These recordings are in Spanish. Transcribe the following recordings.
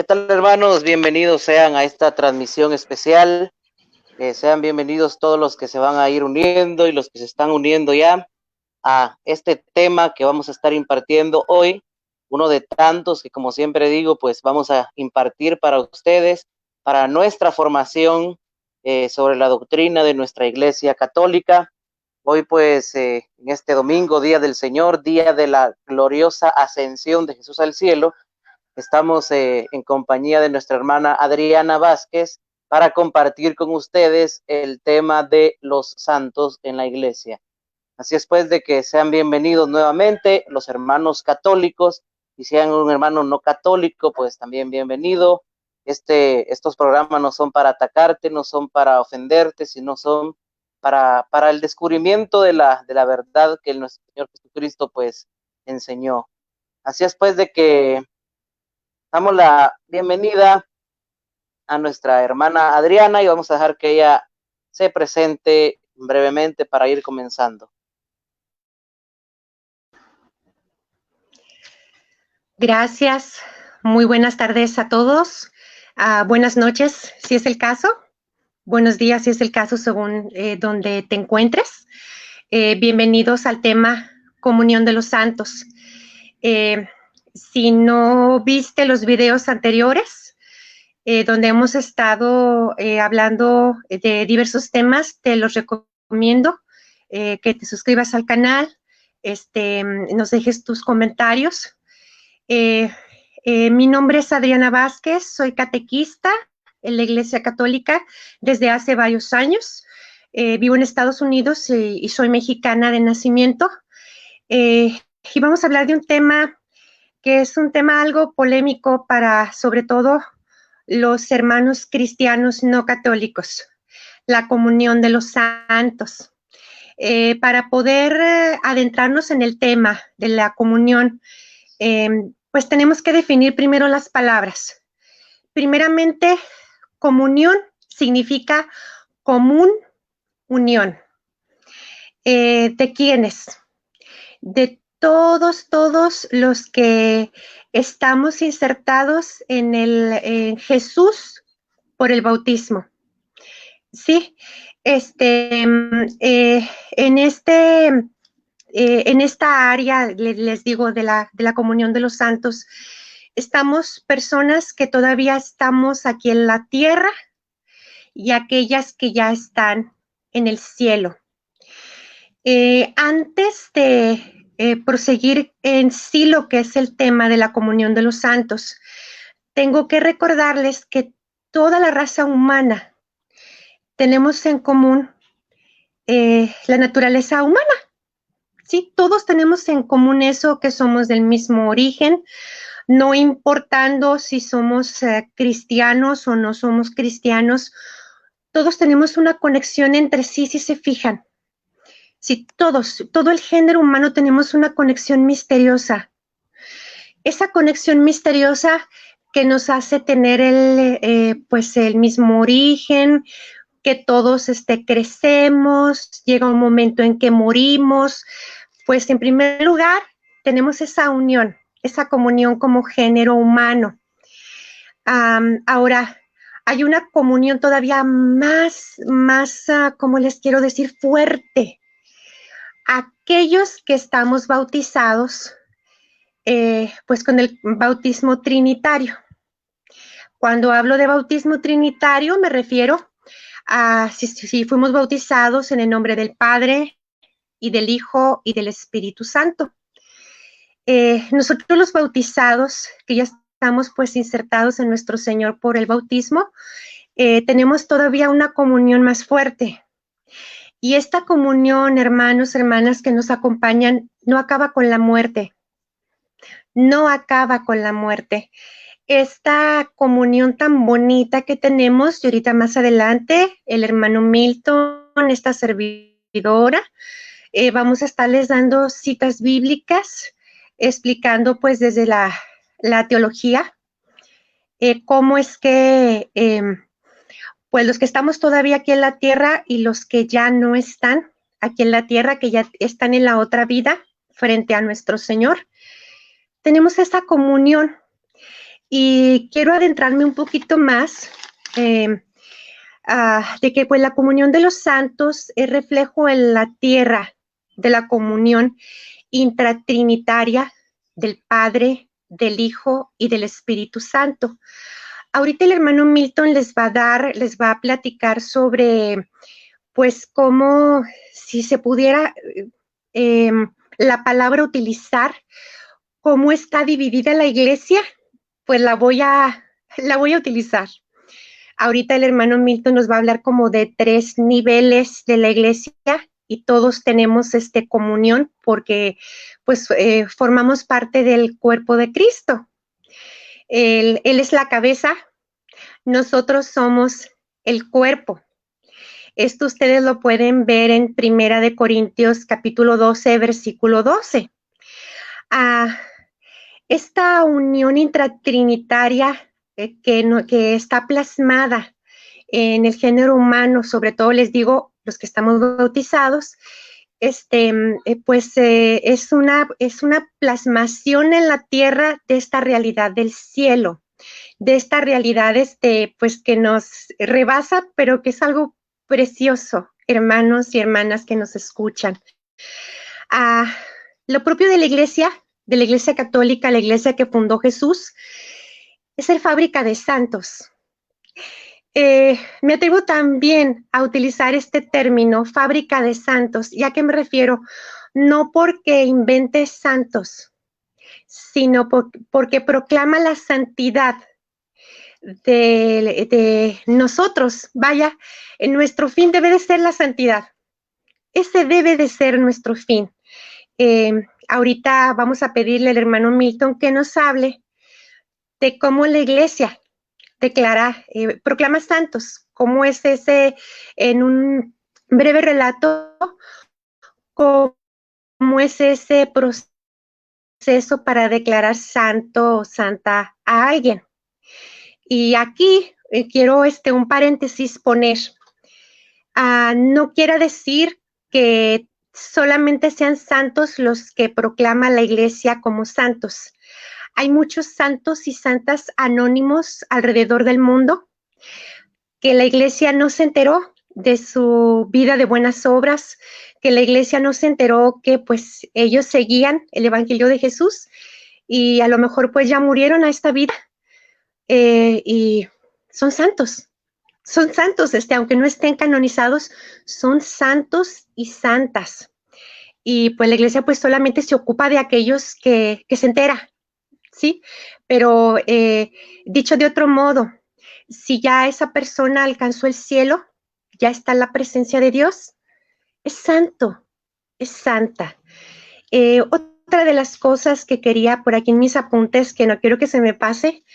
tal, hermanos? Bienvenidos sean a esta transmisión especial. Sean bienvenidos todos los que se van a ir uniendo y los que se están uniendo ya a este tema que vamos a estar impartiendo hoy. Uno de tantos que, como siempre digo, pues vamos a impartir para ustedes, para nuestra formación sobre la doctrina de nuestra Iglesia Católica. Hoy, pues, en este domingo, Día del Señor, día de la gloriosa ascensión de Jesús al cielo, estamos en compañía de nuestra hermana Adriana Vázquez para compartir con ustedes el tema de los santos en la iglesia. Así es pues de que sean bienvenidos nuevamente los hermanos católicos, y si hay un hermano no católico, pues también bienvenido. Estos programas no son para atacarte, no son para ofenderte, sino son para el descubrimiento de la verdad que nuestro Señor Jesucristo pues enseñó. Así es pues de que damos la bienvenida a nuestra hermana Adriana y vamos a dejar que ella se presente brevemente para ir comenzando. Gracias. Muy buenas tardes a todos. Buenas noches, si es el caso. Buenos días, si es el caso, según donde te encuentres. Bienvenidos al tema Comunión de los Santos. Si no viste los videos anteriores, donde hemos estado hablando de diversos temas, te los recomiendo que te suscribas al canal, nos dejes tus comentarios. Mi nombre es Adriana Vázquez, soy catequista en la Iglesia Católica desde hace varios años. Vivo en Estados Unidos y soy mexicana de nacimiento. Y vamos a hablar de un tema que es un tema algo polémico para, sobre todo, los hermanos cristianos no católicos, la comunión de los santos. Para poder adentrarnos en el tema de la comunión, pues tenemos que definir primero las palabras. Primeramente, comunión significa común unión. ¿De quiénes? De todos los que estamos insertados en Jesús por el bautismo. Sí, en esta área, les digo, de la comunión de los santos, estamos personas que todavía estamos aquí en la tierra y aquellas que ya están en el cielo. Antes de proseguir en sí lo que es el tema de la comunión de los santos, tengo que recordarles que toda la raza humana tenemos en común la naturaleza humana. Sí, todos tenemos en común eso, que somos del mismo origen, no importando si somos cristianos o no somos cristianos, todos tenemos una conexión entre sí, si se fijan. Sí, todo el género humano tenemos una conexión misteriosa. Esa conexión misteriosa que nos hace tener el mismo origen, que todos crecemos, llega un momento en que morimos. Pues en primer lugar tenemos esa unión, esa comunión como género humano. Ahora, hay una comunión todavía más, ¿cómo les quiero decir? Fuerte. Aquellos que estamos bautizados, pues con el bautismo trinitario. Cuando hablo de bautismo trinitario, me refiero a si fuimos bautizados en el nombre del Padre y del Hijo y del Espíritu Santo. Nosotros los bautizados, que ya estamos pues insertados en nuestro Señor por el bautismo, tenemos todavía una comunión más fuerte. Y esta comunión, hermanos, hermanas que nos acompañan, no acaba con la muerte. No acaba con la muerte. Esta comunión tan bonita que tenemos, y ahorita más adelante, el hermano Milton, esta servidora, vamos a estarles dando citas bíblicas, explicando pues desde la teología, cómo es que pues los que estamos todavía aquí en la tierra y los que ya no están aquí en la tierra, que ya están en la otra vida frente a nuestro Señor, tenemos esa comunión. Y quiero adentrarme un poquito más de que pues la comunión de los santos es reflejo en la tierra de la comunión intratrinitaria del Padre, del Hijo y del Espíritu Santo. Ahorita el hermano Milton les va a platicar sobre, pues, cómo, si se pudiera la palabra utilizar, cómo está dividida la iglesia, pues la voy a utilizar. Ahorita el hermano Milton nos va a hablar como de 3 niveles de la iglesia y todos tenemos comunión porque pues formamos parte del cuerpo de Cristo. Él es la cabeza, nosotros somos el cuerpo. Esto ustedes lo pueden ver en Primera de Corintios capítulo 12, versículo 12. Esta unión intratrinitaria que está plasmada en el género humano, sobre todo les digo, los que estamos bautizados, es una plasmación en la tierra de esta realidad del cielo, de esta realidad pues que nos rebasa, pero que es algo precioso, hermanos y hermanas que nos escuchan. Lo propio de la iglesia católica, la iglesia que fundó Jesús, es ser fábrica de santos. Me atrevo también a utilizar este término, fábrica de santos. ¿Y a qué me refiero? No porque invente santos, sino porque proclama la santidad de nosotros. Vaya, nuestro fin debe de ser la santidad. Ese debe de ser nuestro fin. Ahorita vamos a pedirle al hermano Milton que nos hable de cómo la iglesia proclama santos, cómo es ese, en un breve relato, cómo es ese proceso para declarar santo o santa a alguien. Y aquí quiero un paréntesis poner. No quiere decir que solamente sean santos los que proclama la iglesia como santos. Hay muchos santos y santas anónimos alrededor del mundo que la iglesia no se enteró de su vida de buenas obras, que la iglesia no se enteró que pues ellos seguían el evangelio de Jesús y a lo mejor pues ya murieron a esta vida y son santos, aunque no estén canonizados, son santos y santas. Y pues la iglesia pues solamente se ocupa de aquellos que se entera, ¿sí? Pero dicho de otro modo, si ya esa persona alcanzó el cielo, ya está en la presencia de Dios, es santo, es santa. Otra de las cosas que quería por aquí en mis apuntes, que no quiero que se me pase,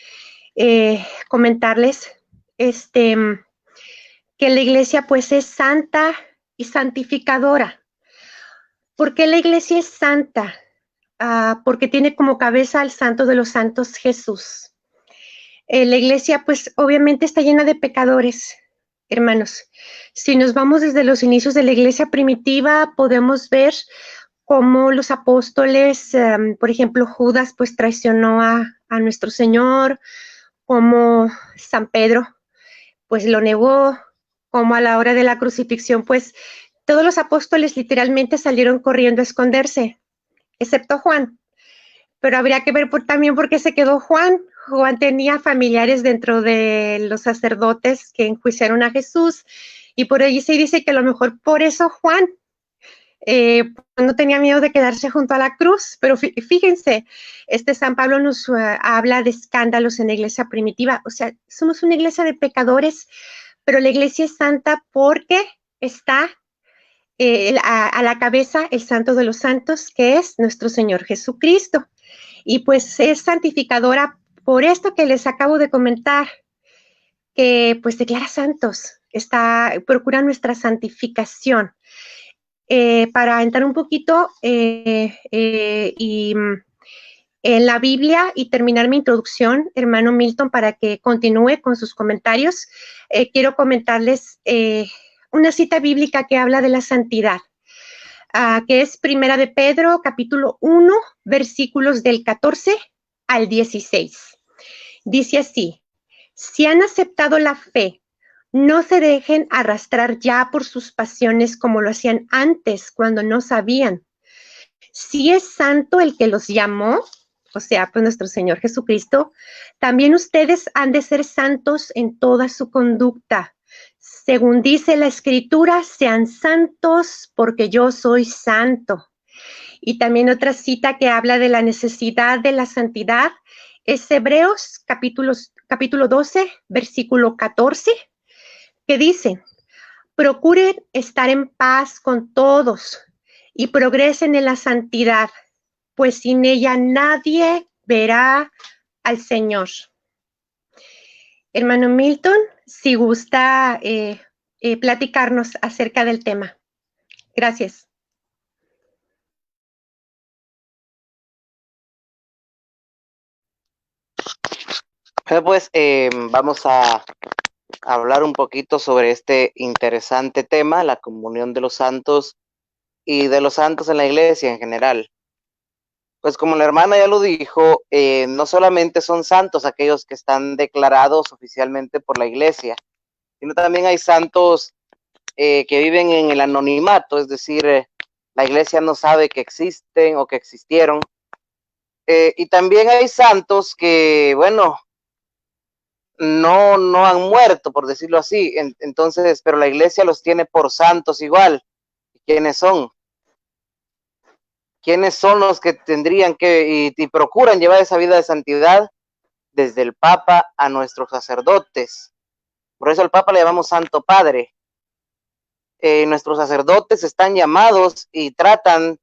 comentarles, que la iglesia pues es santa y santificadora. ¿Por qué la iglesia es santa? Porque tiene como cabeza al santo de los santos, Jesús. La iglesia pues obviamente está llena de pecadores, hermanos. Si nos vamos desde los inicios de la iglesia primitiva, podemos ver cómo los apóstoles, por ejemplo, Judas pues traicionó a nuestro Señor, como San Pedro pues lo negó, como a la hora de la crucifixión pues todos los apóstoles literalmente salieron corriendo a esconderse, excepto Juan. Pero habría que ver también por qué se quedó Juan. Juan tenía familiares dentro de los sacerdotes que enjuiciaron a Jesús y por ahí se dice que a lo mejor por eso Juan no tenía miedo de quedarse junto a la cruz, pero fíjense, San Pablo nos habla de escándalos en la iglesia primitiva, o sea, somos una iglesia de pecadores, pero la iglesia es santa porque está a la cabeza el santo de los santos, que es nuestro Señor Jesucristo, y pues es santificadora por esto que les acabo de comentar, que pues declara santos, procura nuestra santificación. Para entrar un poquito y en la Biblia y terminar mi introducción, hermano Milton, para que continúe con sus comentarios, quiero comentarles una cita bíblica que habla de la santidad, que es Primera de Pedro, capítulo 1, versículos del 14 al 16. Dice así: si han aceptado la fe, no se dejen arrastrar ya por sus pasiones como lo hacían antes cuando no sabían. Si es santo el que los llamó, o sea, pues nuestro Señor Jesucristo, también ustedes han de ser santos en toda su conducta. Según dice la Escritura, sean santos porque yo soy santo. Y también otra cita que habla de la necesidad de la santidad es Hebreos capítulo 12, versículo 14, que dice: procuren estar en paz con todos y progresen en la santidad, pues sin ella nadie verá al Señor. Hermano Milton, si gusta platicarnos acerca del tema. Gracias. Pues vamos a hablar un poquito sobre este interesante tema, la comunión de los santos y de los santos en la iglesia en general. Pues como la hermana ya lo dijo, no solamente son santos aquellos que están declarados oficialmente por la iglesia, sino también hay santos que viven en el anonimato, es decir, la iglesia no sabe que existen o que existieron. Y también hay santos que, bueno, no han muerto, por decirlo así. Entonces, pero la iglesia los tiene por santos igual. ¿Quiénes son? ¿Quiénes son los que tendrían que y procuran llevar esa vida de santidad? Desde el Papa a nuestros sacerdotes. Por eso al Papa le llamamos Santo Padre. Nuestros sacerdotes están llamados y tratan,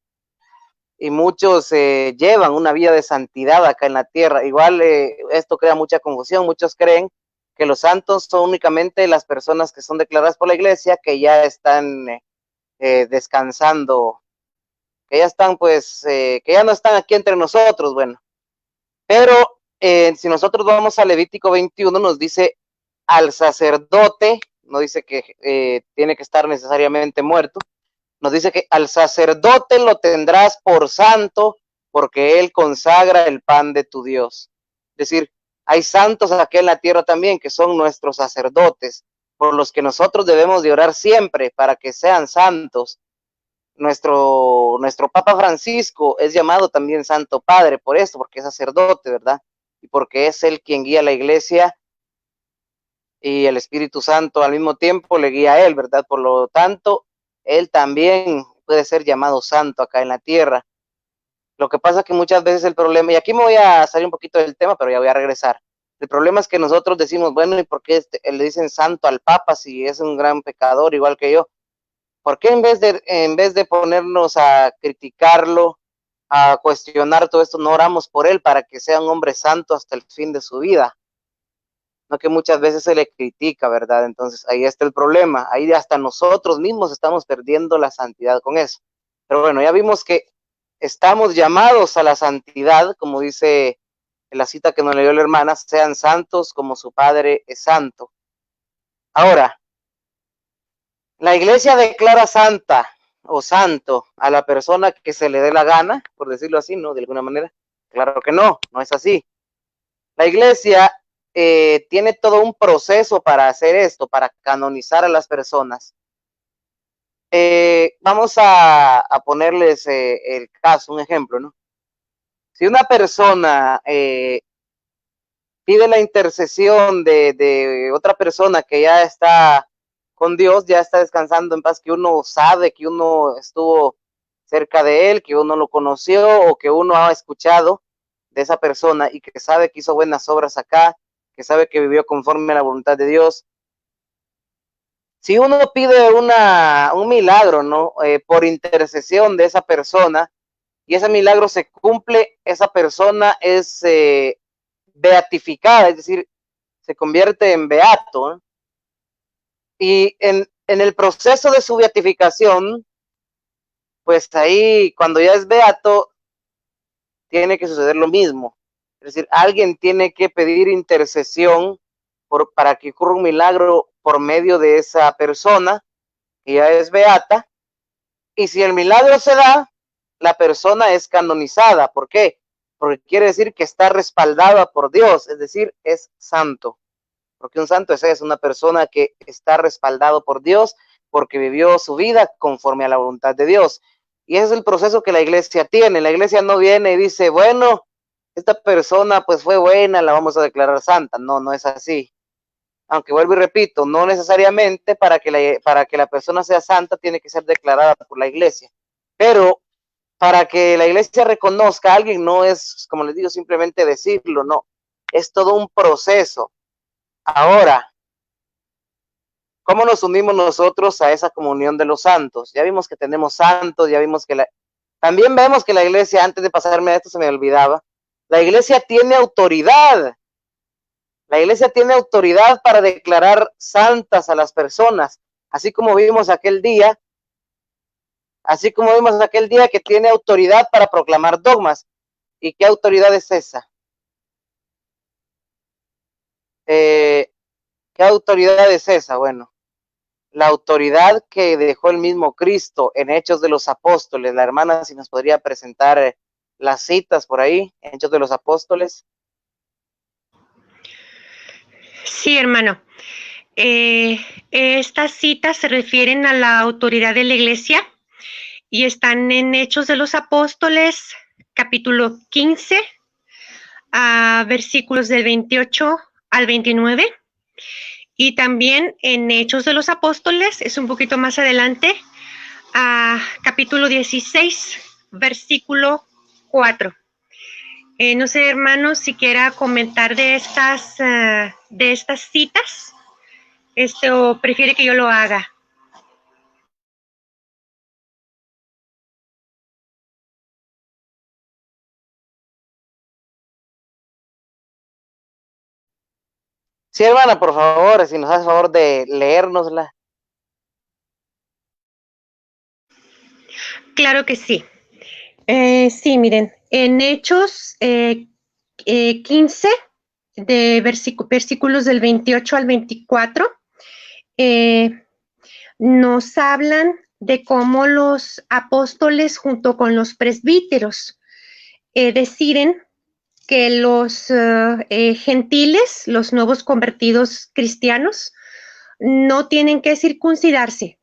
y muchos llevan una vida de santidad acá en la tierra. Igual esto crea mucha confusión. Muchos creen que los santos son únicamente las personas que son declaradas por la iglesia, que ya están descansando, que ya están pues, que ya no están aquí entre nosotros, bueno. Pero si nosotros vamos a Levítico 21, nos dice al sacerdote, no dice que tiene que estar necesariamente muerto, nos dice que al sacerdote lo tendrás por santo, porque él consagra el pan de tu Dios. Es decir, hay santos aquí en la tierra también que son nuestros sacerdotes, por los que nosotros debemos de orar siempre para que sean santos. Nuestro Papa Francisco es llamado también Santo Padre por esto, porque es sacerdote, ¿verdad? Y porque es él quien guía la iglesia y el Espíritu Santo al mismo tiempo le guía a él, ¿verdad? Por lo tanto, él también puede ser llamado santo acá en la tierra. Lo que pasa es que muchas veces el problema, y aquí me voy a salir un poquito del tema, pero ya voy a regresar. El problema es que nosotros decimos, bueno, ¿y por qué le dicen santo al Papa si es un gran pecador igual que yo? ¿Por qué en vez de ponernos a criticarlo, a cuestionar todo esto, no oramos por él para que sea un hombre santo hasta el fin de su vida? No, que muchas veces se le critica, ¿verdad? Entonces ahí está el problema, ahí hasta nosotros mismos estamos perdiendo la santidad con eso. Pero bueno, ya vimos que estamos llamados a la santidad, como dice en la cita que nos leyó la hermana, sean santos como su Padre es santo. Ahora, la iglesia declara santa o santo a la persona que se le dé la gana, por decirlo así, ¿no? De alguna manera. Claro que no es así. La iglesia tiene todo un proceso para hacer esto, para canonizar a las personas. Vamos a ponerles el caso, un ejemplo, ¿no? Si una persona pide la intercesión de otra persona que ya está con Dios, ya está descansando en paz, que uno sabe que uno estuvo cerca de él, que uno lo conoció o que uno ha escuchado de esa persona y que sabe que hizo buenas obras acá, que sabe que vivió conforme a la voluntad de Dios. Si uno pide un milagro, ¿no? Por intercesión de esa persona y ese milagro se cumple, esa persona es beatificada, es decir, se convierte en beato, ¿no? Y en el proceso de su beatificación, pues ahí cuando ya es beato, tiene que suceder lo mismo. Es decir, alguien tiene que pedir intercesión para que ocurra un milagro por medio de esa persona que ya es beata. Y si el milagro se da, la persona es canonizada. ¿Por qué? porque quiere decir que está respaldada por Dios, es decir, es santo. Porque un santo es una persona que está respaldado por Dios porque vivió su vida conforme a la voluntad de Dios. Y ese es el proceso que la iglesia tiene. La iglesia no viene y dice, bueno, esta persona pues fue buena, la vamos a declarar santa. No, no es así. Aunque vuelvo y repito, no necesariamente para que la persona sea santa tiene que ser declarada por la iglesia. Pero para que la iglesia reconozca a alguien no es, como les digo, simplemente decirlo, no. Es todo un proceso. Ahora, ¿cómo nos unimos nosotros a esa comunión de los santos? Ya vimos que tenemos santos, ya vimos que también vemos que la iglesia, antes de pasarme a esto se me olvidaba, la iglesia tiene autoridad. La iglesia tiene autoridad para declarar santas a las personas, así como vimos aquel día que tiene autoridad para proclamar dogmas. ¿Y qué autoridad es esa? ¿Qué autoridad es esa? Bueno, la autoridad que dejó el mismo Cristo en Hechos de los Apóstoles. La hermana, si nos podría presentar las citas por ahí, Hechos de los Apóstoles. Sí, hermano. Estas citas se refieren a la autoridad de la iglesia y están en Hechos de los Apóstoles, capítulo 15, versículos del 28 al 29. Y también en Hechos de los Apóstoles, es un poquito más adelante, capítulo 16, versículo 4. No sé, hermanos, si quiera comentar de estas citas, o prefiere que yo lo haga. Sí, hermana, por favor, si nos hace favor de leérnosla. Claro que sí. Sí, miren, en Hechos 15, de versículos del 28 al 24, nos hablan de cómo los apóstoles junto con los presbíteros deciden que los gentiles, los nuevos convertidos cristianos, no tienen que circuncidarse.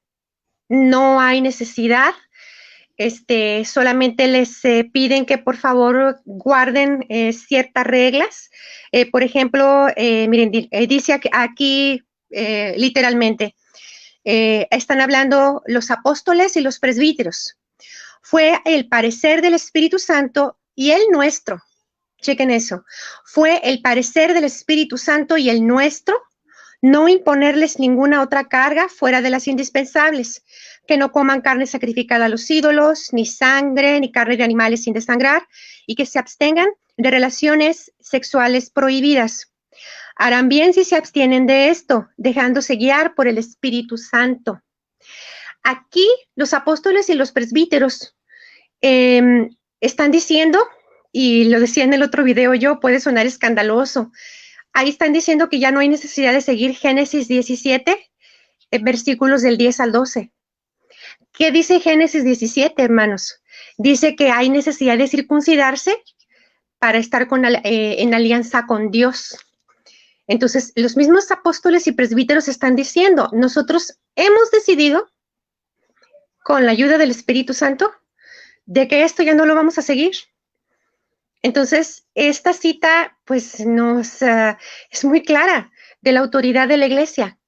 No hay necesidad. Solamente les piden que por favor guarden ciertas reglas. Por ejemplo, miren, dice aquí literalmente, están hablando los apóstoles y los presbíteros. Fue el parecer del Espíritu Santo y el nuestro. Chequen eso. Fue el parecer del Espíritu Santo y el nuestro no imponerles ninguna otra carga fuera de las indispensables, que no coman carne sacrificada a los ídolos, ni sangre, ni carne de animales sin desangrar, y que se abstengan de relaciones sexuales prohibidas. Harán bien si se abstienen de esto, dejándose guiar por el Espíritu Santo. Aquí los apóstoles y los presbíteros están diciendo, y lo decía en el otro video yo, puede sonar escandaloso, ahí están diciendo que ya no hay necesidad de seguir Génesis 17, versículos del 10 al 12. ¿Qué dice Génesis 17, hermanos? Dice que hay necesidad de circuncidarse para estar en alianza con Dios. Entonces, los mismos apóstoles y presbíteros están diciendo, nosotros hemos decidido, con la ayuda del Espíritu Santo, de que esto ya no lo vamos a seguir. Entonces, esta cita, pues, es muy clara de la autoridad de la iglesia.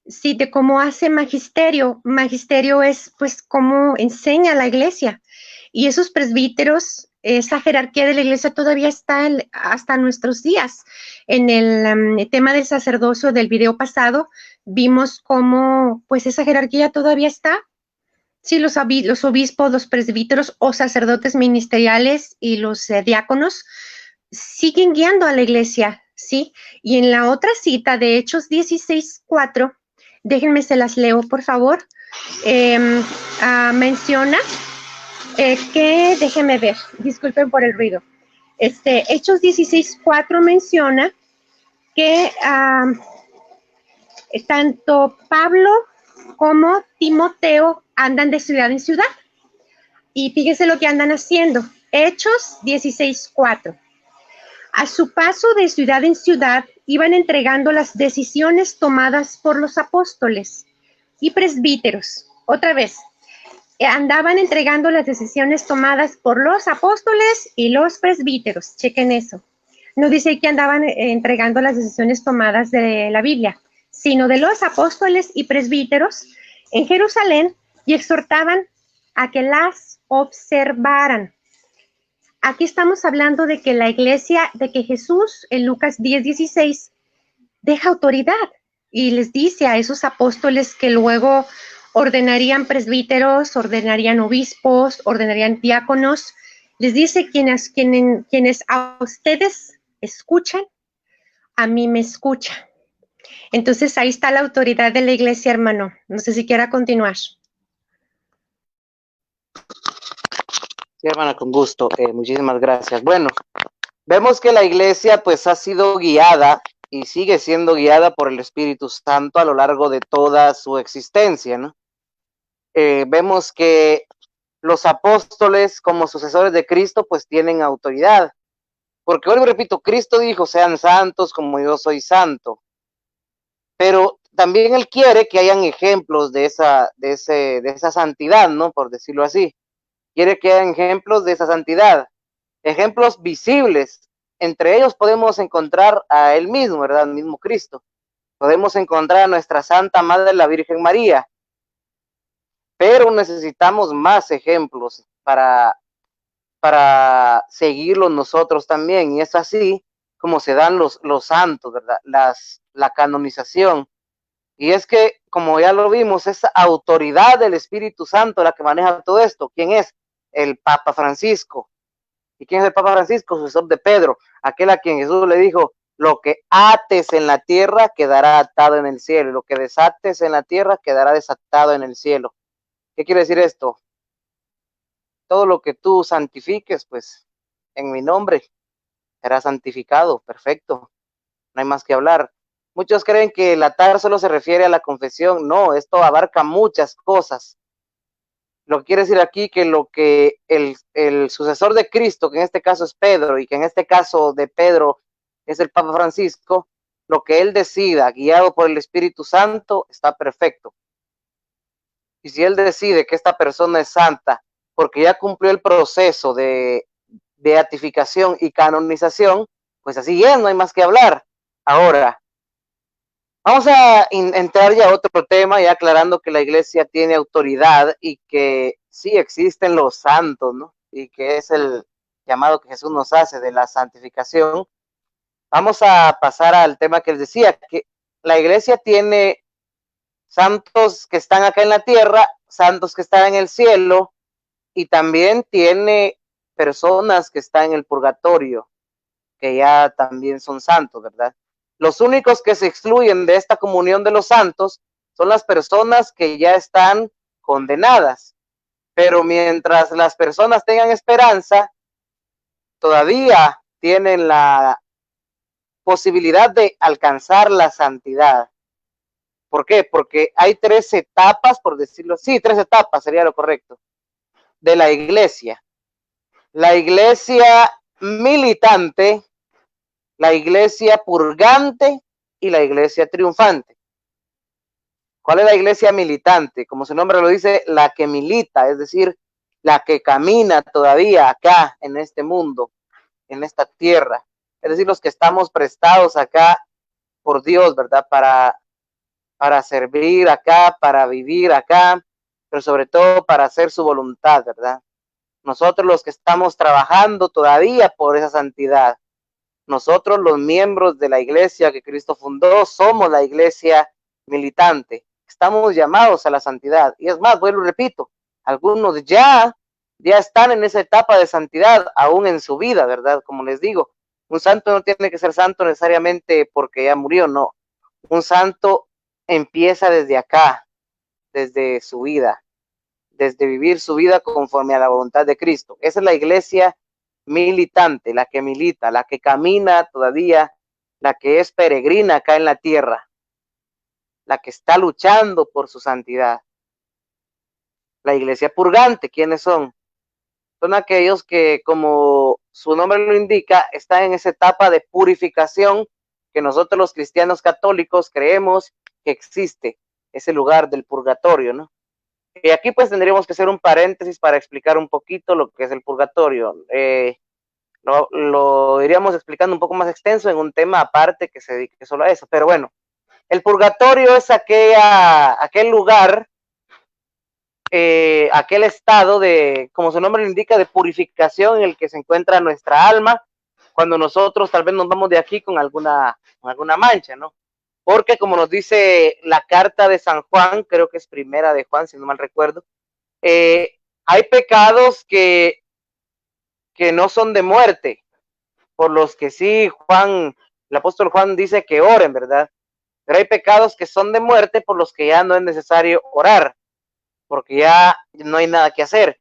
Sí, de cómo hace magisterio. Magisterio es, pues, cómo enseña la iglesia. Y esos presbíteros, esa jerarquía de la iglesia todavía está hasta nuestros días. En el tema del sacerdocio del video pasado, vimos cómo, pues, esa jerarquía todavía está. Sí, los obispos, los presbíteros o sacerdotes ministeriales y los diáconos siguen guiando a la iglesia, ¿sí? Y en la otra cita de Hechos 16:4, déjenme se las leo, por favor, menciona que, déjenme ver, disculpen por el ruido, Hechos 16:4 menciona que tanto Pablo como Timoteo andan de ciudad en ciudad. Y fíjense lo que andan haciendo. Hechos 16:4. A su paso de ciudad en ciudad, iban entregando las decisiones tomadas por los apóstoles y presbíteros. Otra vez, andaban entregando las decisiones tomadas por los apóstoles y los presbíteros. Chequen eso. No dice que andaban entregando las decisiones tomadas de la Biblia, sino de los apóstoles y presbíteros en Jerusalén, y exhortaban a que las observaran. Aquí estamos hablando de que la iglesia, de que Jesús en Lucas 10:16 deja autoridad y les dice a esos apóstoles que luego ordenarían presbíteros, ordenarían obispos, ordenarían diáconos. Les dice quienes a ustedes escuchan, a mí me escuchan. Entonces ahí está la autoridad de la iglesia, hermano. No sé si quiera continuar. Sí, hermana, con gusto. Muchísimas gracias. Bueno, vemos que la iglesia pues ha sido guiada y sigue siendo guiada por el Espíritu Santo a lo largo de toda su existencia, ¿no? Vemos que los apóstoles como sucesores de Cristo pues tienen autoridad, porque hoy repito, Cristo dijo, sean santos como yo soy santo, pero también Él quiere que hayan ejemplos de esa santidad, ¿no? Por decirlo así, quiere que hayan ejemplos de esa santidad, ejemplos visibles. Entre ellos podemos encontrar a Él mismo, ¿verdad? El mismo Cristo. Podemos encontrar a nuestra Santa Madre, la Virgen María, pero necesitamos más ejemplos para seguirlos nosotros también, y es así como se dan los santos, ¿verdad? La canonización, y es que, como ya lo vimos, es autoridad del Espíritu Santo la que maneja todo esto. ¿Quién es? El Papa Francisco. ¿Y quién es el Papa Francisco? Sucesor de Pedro, aquel a quien Jesús le dijo, lo que ates en la tierra quedará atado en el cielo, y lo que desates en la tierra quedará desatado en el cielo. ¿Qué quiere decir esto? Todo lo que tú santifiques, pues, en mi nombre, será santificado. Perfecto. No hay más que hablar. Muchos creen que el atar solo se refiere a la confesión. No, esto abarca muchas cosas. Lo que quiere decir aquí que lo que el sucesor de Cristo, que en este caso es Pedro, y que en este caso de Pedro es el Papa Francisco, lo que él decida, guiado por el Espíritu Santo, está perfecto. Y si él decide que esta persona es santa, porque ya cumplió el proceso de beatificación y canonización, pues así es, no hay más que hablar. Ahora, vamos a entrar ya a otro tema, ya aclarando que la iglesia tiene autoridad y que sí existen los santos, ¿no? Y que es el llamado que Jesús nos hace de la santificación. Vamos a pasar al tema que les decía, que la iglesia tiene santos que están acá en la tierra, santos que están en el cielo, y también tiene personas que están en el purgatorio, que ya también son santos, ¿verdad? Los únicos que se excluyen de esta comunión de los santos son las personas que ya están condenadas. Pero mientras las personas tengan esperanza, todavía tienen la posibilidad de alcanzar la santidad. ¿Por qué? Porque hay 3 etapas, por decirlo así, 3 etapas sería lo correcto, de la iglesia. La iglesia militante, la iglesia purgante y la iglesia triunfante. ¿Cuál es la iglesia militante? Como su nombre lo dice, la que milita, es decir, la que camina todavía acá en este mundo, en esta tierra. Es decir, los que estamos prestados acá por Dios, ¿verdad? Para servir acá, para vivir acá, pero sobre todo para hacer su voluntad, ¿verdad? Nosotros los que estamos trabajando todavía por esa santidad. Nosotros los miembros de la iglesia que Cristo fundó somos la iglesia militante. Estamos llamados a la santidad. Y es más, vuelvo y repito, algunos ya están en esa etapa de santidad aún en su vida, ¿verdad? Como les digo, un santo no tiene que ser santo necesariamente porque ya murió, no. Un santo empieza desde acá, desde su vida, desde vivir su vida conforme a la voluntad de Cristo. Esa es la iglesia militante, la que milita, la que camina todavía, la que es peregrina acá en la tierra, la que está luchando por su santidad. La iglesia purgante, ¿quiénes son? son aquellos que, como su nombre lo indica, están en esa etapa de purificación que nosotros los cristianos católicos creemos que existe, ese lugar del purgatorio, ¿no? Y aquí pues tendríamos que hacer un paréntesis para explicar un poquito lo que es el purgatorio. Lo iríamos explicando un poco más extenso en un tema aparte que se dedique solo a eso, pero bueno, el purgatorio es aquel lugar, aquel estado de, como su nombre lo indica, de purificación en el que se encuentra nuestra alma cuando nosotros tal vez nos vamos de aquí con alguna mancha, ¿no? Porque como nos dice la carta de San Juan, creo que es primera de Juan, si no mal recuerdo, hay pecados que no son de muerte, por los que sí Juan, el apóstol Juan dice que oren, ¿verdad? Pero hay pecados que son de muerte por los que ya no es necesario orar, porque ya no hay nada que hacer.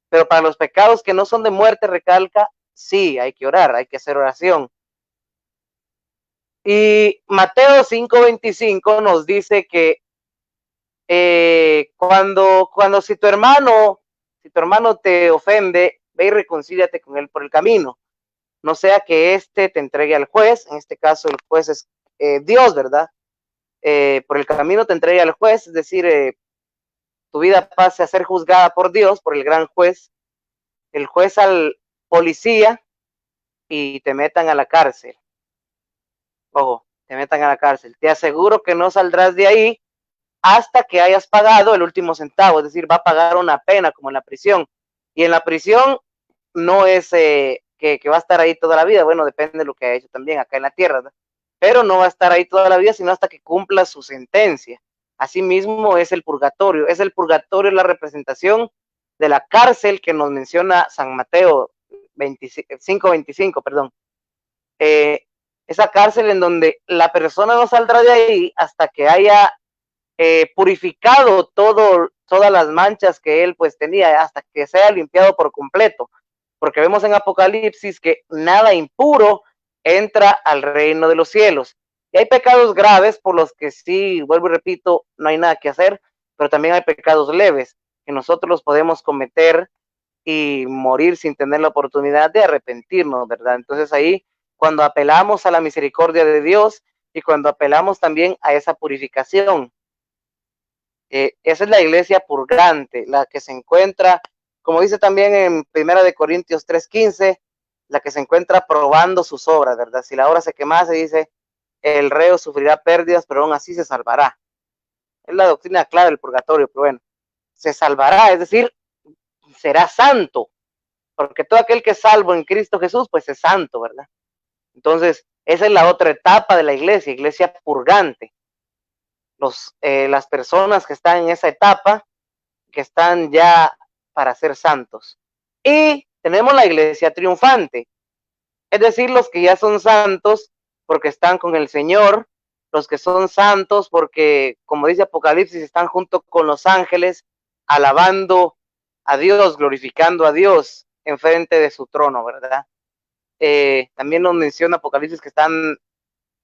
Pero para los pecados que no son de muerte, recalca, sí, hay que orar, hay que hacer oración. Y Mateo 5:25 nos dice que cuando si tu hermano te ofende, ve y reconcíliate con él por el camino. No sea que éste te entregue al juez, en este caso el juez es Dios, ¿verdad? Por el camino te entregue al juez, es decir, tu vida pase a ser juzgada por Dios, por el gran juez, el juez al policía y te metan a la cárcel. Ojo, te metan a la cárcel. Te aseguro que no saldrás de ahí hasta que hayas pagado el último centavo, es decir, va a pagar una pena como en la prisión. Y en la prisión no es que va a estar ahí toda la vida, bueno, depende de lo que ha hecho también acá en la tierra, ¿no? Pero no va a estar ahí toda la vida, sino hasta que cumpla su sentencia. Asimismo es el purgatorio la representación de la cárcel que nos menciona San Mateo 5:25, perdón. Esa cárcel en donde la persona no saldrá de ahí hasta que haya purificado todas las manchas que él pues tenía, hasta que sea limpiado por completo, porque vemos en Apocalipsis que nada impuro entra al reino de los cielos. Y hay pecados graves por los que sí, vuelvo y repito, no hay nada que hacer, pero también hay pecados leves que nosotros los podemos cometer y morir sin tener la oportunidad de arrepentirnos, ¿verdad? Entonces ahí, cuando apelamos a la misericordia de Dios y cuando apelamos también a esa purificación, esa es la iglesia purgante, la que se encuentra, como dice también en 1 Corintios 3:15, la que se encuentra probando sus obras, ¿verdad? Si la obra se quemase, dice, el reo sufrirá pérdidas, pero aún así se salvará. Es la doctrina clara del purgatorio, pero bueno, se salvará, es decir, será santo, porque todo aquel que es salvo en Cristo Jesús, pues es santo, ¿verdad? Entonces, esa es la otra etapa de la iglesia purgante. Las personas que están en esa etapa, que están ya para ser santos. Y tenemos la iglesia triunfante, es decir, los que ya son santos porque están con el Señor, los que son santos porque, como dice Apocalipsis, están junto con los ángeles, alabando a Dios, glorificando a Dios enfrente de su trono, ¿verdad? También nos menciona Apocalipsis que están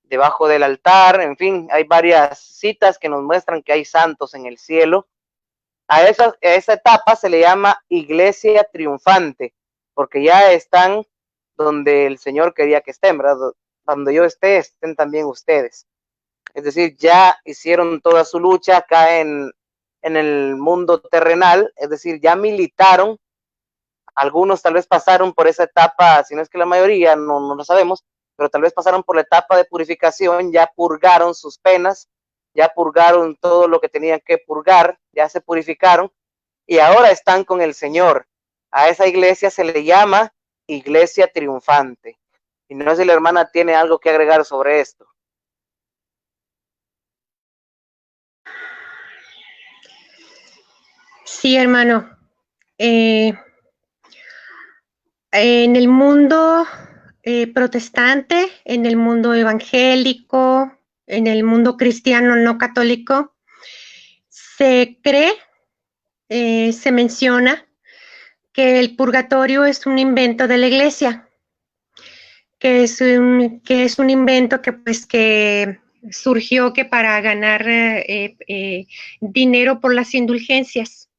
debajo del altar, en fin, hay varias citas que nos muestran que hay santos en el cielo. A esa etapa se le llama iglesia triunfante, porque ya están donde el Señor quería que estén, ¿verdad? Donde yo esté, estén también ustedes. Es decir, ya hicieron toda su lucha acá en el mundo terrenal, es decir, ya militaron. Algunos tal vez pasaron por esa etapa, si no es que la mayoría, no lo sabemos, pero tal vez pasaron por la etapa de purificación, ya purgaron sus penas, ya purgaron todo lo que tenían que purgar, ya se purificaron y ahora están con el Señor. A esa iglesia se le llama iglesia triunfante. Y no sé si la hermana tiene algo que agregar sobre esto. Sí, hermano. En el mundo protestante, en el mundo evangélico, en el mundo cristiano no católico, se cree, se menciona que el purgatorio es un invento de la iglesia, que es un invento que surgió que para ganar dinero por las indulgencias.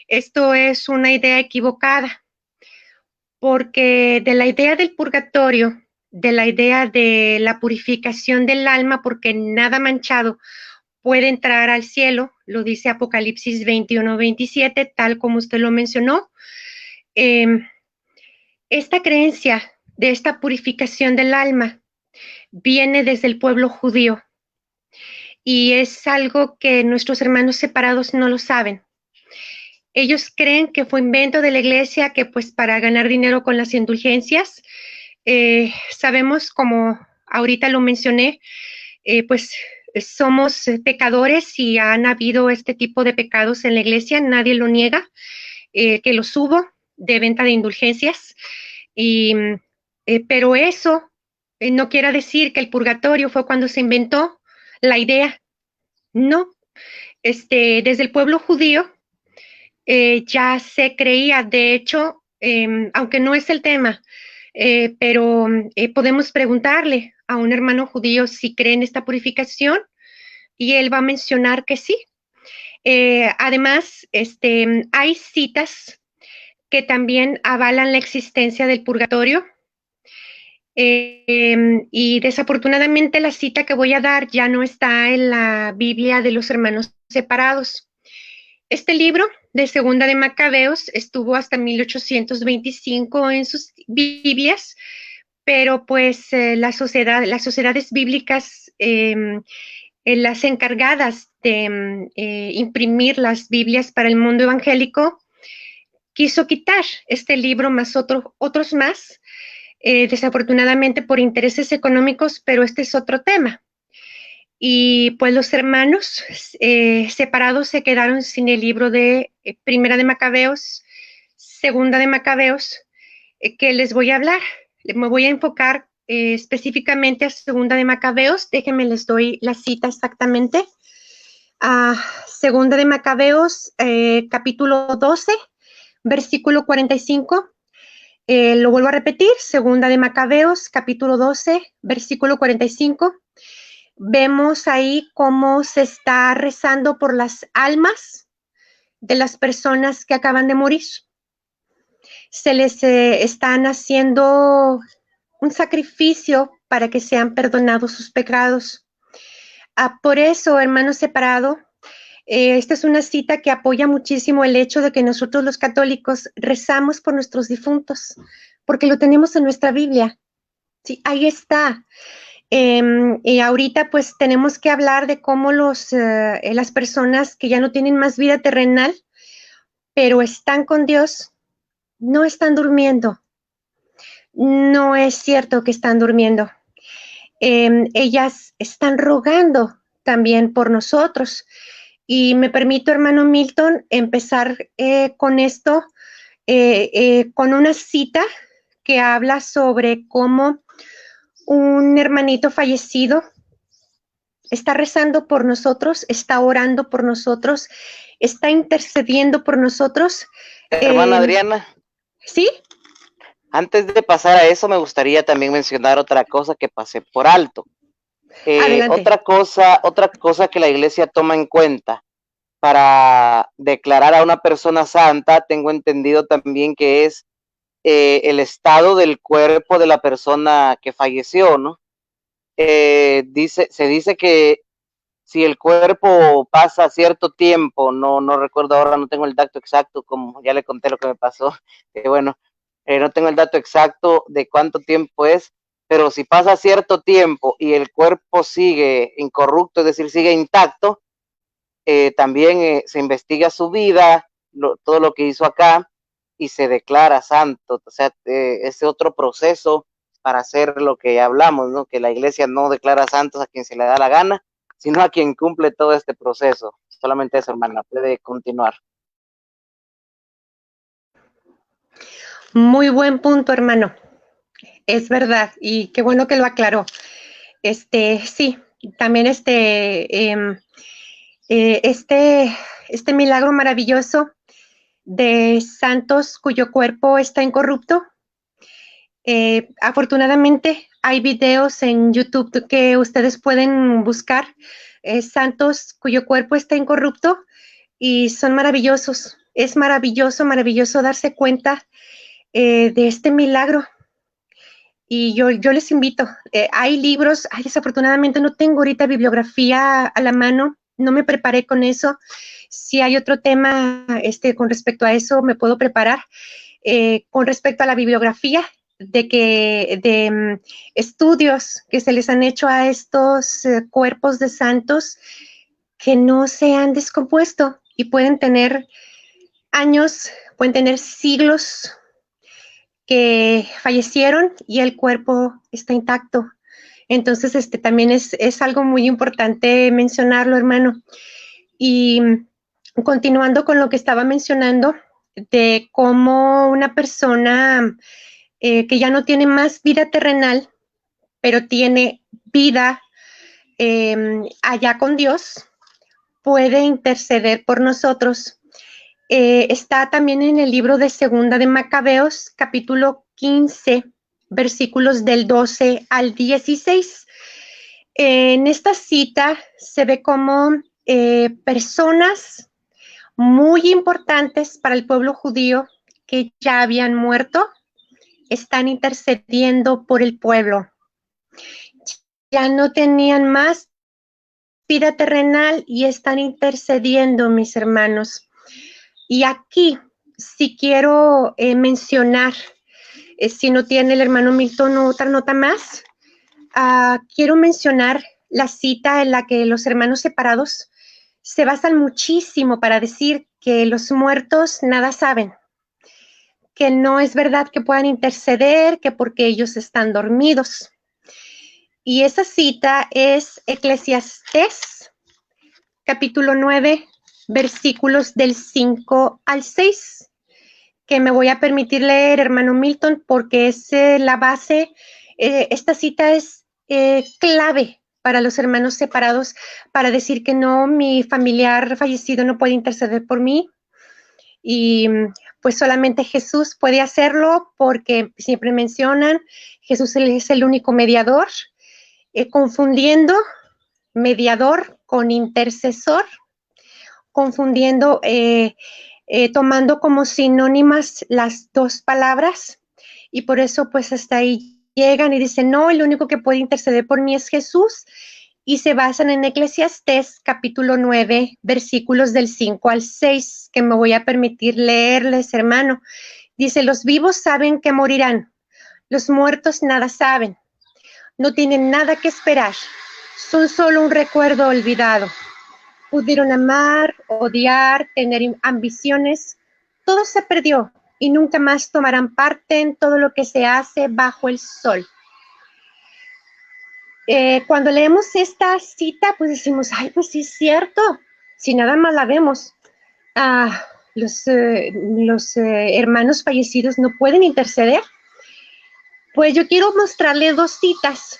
Esto es una idea equivocada, porque de la idea del purgatorio, de la idea de la purificación del alma, porque nada manchado puede entrar al cielo, lo dice Apocalipsis 21-27, tal como usted lo mencionó. Esta creencia de esta purificación del alma viene desde el pueblo judío y es algo que nuestros hermanos separados no lo saben. Ellos creen que fue invento de la iglesia, que pues para ganar dinero con las indulgencias, sabemos, como ahorita lo mencioné, pues somos pecadores y han habido este tipo de pecados en la iglesia, nadie lo niega, que los hubo de venta de indulgencias, y, pero eso no quiere decir que el purgatorio fue cuando se inventó la idea, no. Desde el pueblo judío ya se creía, de hecho, aunque no es el tema, pero podemos preguntarle a un hermano judío si cree en esta purificación y él va a mencionar que sí. Además, hay citas que también avalan la existencia del purgatorio. Y desafortunadamente la cita que voy a dar ya no está en la Biblia de los hermanos separados. Este libro de Segunda de Macabeos estuvo hasta 1825 en sus Biblias, pero pues las sociedades bíblicas, las encargadas de imprimir las Biblias para el mundo evangélico, quiso quitar este libro más otros más, desafortunadamente por intereses económicos, pero este es otro tema. Y pues los hermanos separados se quedaron sin el libro de Primera de Macabeos, Segunda de Macabeos, que les voy a hablar. Me voy a enfocar específicamente a Segunda de Macabeos. Déjenme, les doy la cita exactamente. Segunda de Macabeos, capítulo 12, versículo 45. Lo vuelvo a repetir, Segunda de Macabeos, capítulo 12, versículo 45. Vemos ahí cómo se está rezando por las almas de las personas que acaban de morir. Se les están haciendo un sacrificio para que sean perdonados sus pecados. Por eso, hermano separado, esta es una cita que apoya muchísimo el hecho de que nosotros los católicos rezamos por nuestros difuntos, porque lo tenemos en nuestra Biblia. Sí, ahí está. Y ahorita pues tenemos que hablar de cómo las personas que ya no tienen más vida terrenal, pero están con Dios, no están durmiendo. No es cierto que están durmiendo. Ellas están rogando también por nosotros. Y me permito, hermano Milton, empezar con esto, con una cita que habla sobre cómo un hermanito fallecido está rezando por nosotros, está orando por nosotros, está intercediendo por nosotros. Hermana Adriana. ¿Sí? Antes de pasar a eso, me gustaría también mencionar otra cosa que pasé por alto. Otra cosa que la iglesia toma en cuenta para declarar a una persona santa, tengo entendido también que es el estado del cuerpo de la persona que falleció, ¿no? Se dice que si el cuerpo pasa cierto tiempo, no recuerdo ahora, no tengo el dato exacto, como ya le conté lo que me pasó, bueno, no tengo el dato exacto de cuánto tiempo es, pero si pasa cierto tiempo y el cuerpo sigue incorrupto, es decir, sigue intacto, también se investiga su vida, todo lo que hizo acá, y se declara santo. O sea, ese otro proceso para hacer lo que hablamos, ¿no? Que la iglesia no declara santos a quien se le da la gana, sino a quien cumple todo este proceso. Solamente eso, hermana, puede continuar. Muy buen punto, hermano. Es verdad, y qué bueno que lo aclaró. Sí, también este milagro maravilloso de santos cuyo cuerpo está incorrupto. Afortunadamente hay videos en YouTube que ustedes pueden buscar, santos cuyo cuerpo está incorrupto, y son maravillosos. Es maravilloso, maravilloso darse cuenta de este milagro. Y yo les invito, hay libros, desafortunadamente no tengo ahorita bibliografía a la mano, no me preparé con eso. Si hay otro tema con respecto a eso, me puedo preparar. Con respecto a la bibliografía, de estudios que se les han hecho a estos cuerpos de santos que no se han descompuesto y pueden tener años, pueden tener siglos que fallecieron y el cuerpo está intacto. Entonces, también es algo muy importante mencionarlo, hermano. Y continuando con lo que estaba mencionando, de cómo una persona que ya no tiene más vida terrenal, pero tiene vida allá con Dios, puede interceder por nosotros. Está también en el libro de Segunda de Macabeos, capítulo 15, versículos del 12 al 16. En esta cita se ve como personas muy importantes para el pueblo judío que ya habían muerto, están intercediendo por el pueblo. Ya no tenían más vida terrenal y están intercediendo, mis hermanos. Y aquí sí quiero mencionar, si no tiene el hermano Milton otra nota más, quiero mencionar la cita en la que los hermanos separados se basan muchísimo para decir que los muertos nada saben, que no es verdad que puedan interceder, que porque ellos están dormidos. Y esa cita es Eclesiastés, capítulo 9, versículos del 5 al 6, que me voy a permitir leer, hermano Milton, porque es la base. Esta cita es clave para los hermanos separados, para decir que no, mi familiar fallecido no puede interceder por mí, y pues solamente Jesús puede hacerlo, porque siempre mencionan, Jesús es el único mediador, confundiendo mediador con intercesor, confundiendo, tomando como sinónimas las dos palabras, y por eso pues hasta ahí llegan y dicen, no, el único que puede interceder por mí es Jesús, y se basan en Eclesiastés capítulo 9, versículos del 5 al 6, que me voy a permitir leerles, hermano. Dice, los vivos saben que morirán, los muertos nada saben, no tienen nada que esperar, son solo un recuerdo olvidado. Pudieron amar, odiar, tener ambiciones, todo se perdió y nunca más tomarán parte en todo lo que se hace bajo el sol. Cuando leemos esta cita, pues decimos, ay, pues sí es cierto, si nada más la vemos. Los hermanos fallecidos no pueden interceder. Pues yo quiero mostrarle dos citas.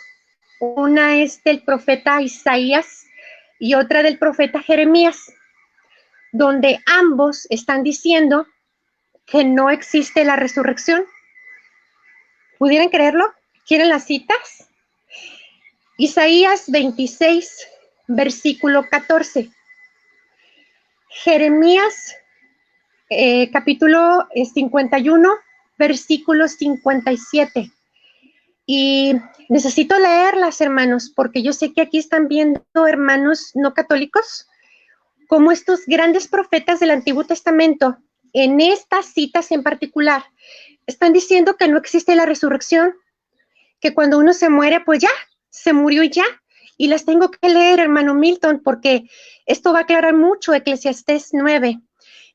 Una es del profeta Isaías y otra del profeta Jeremías, donde ambos están diciendo que no existe la resurrección. ¿Pudieran creerlo? ¿Quieren las citas? Isaías 26, versículo 14. Jeremías, capítulo 51, versículo 57. Y necesito leerlas, hermanos, porque yo sé que aquí están viendo hermanos no católicos, como estos grandes profetas del Antiguo Testamento, en estas citas en particular, están diciendo que no existe la resurrección, que cuando uno se muere, pues ya, se murió y ya. Y las tengo que leer, hermano Milton, porque esto va a aclarar mucho Eclesiastés 9.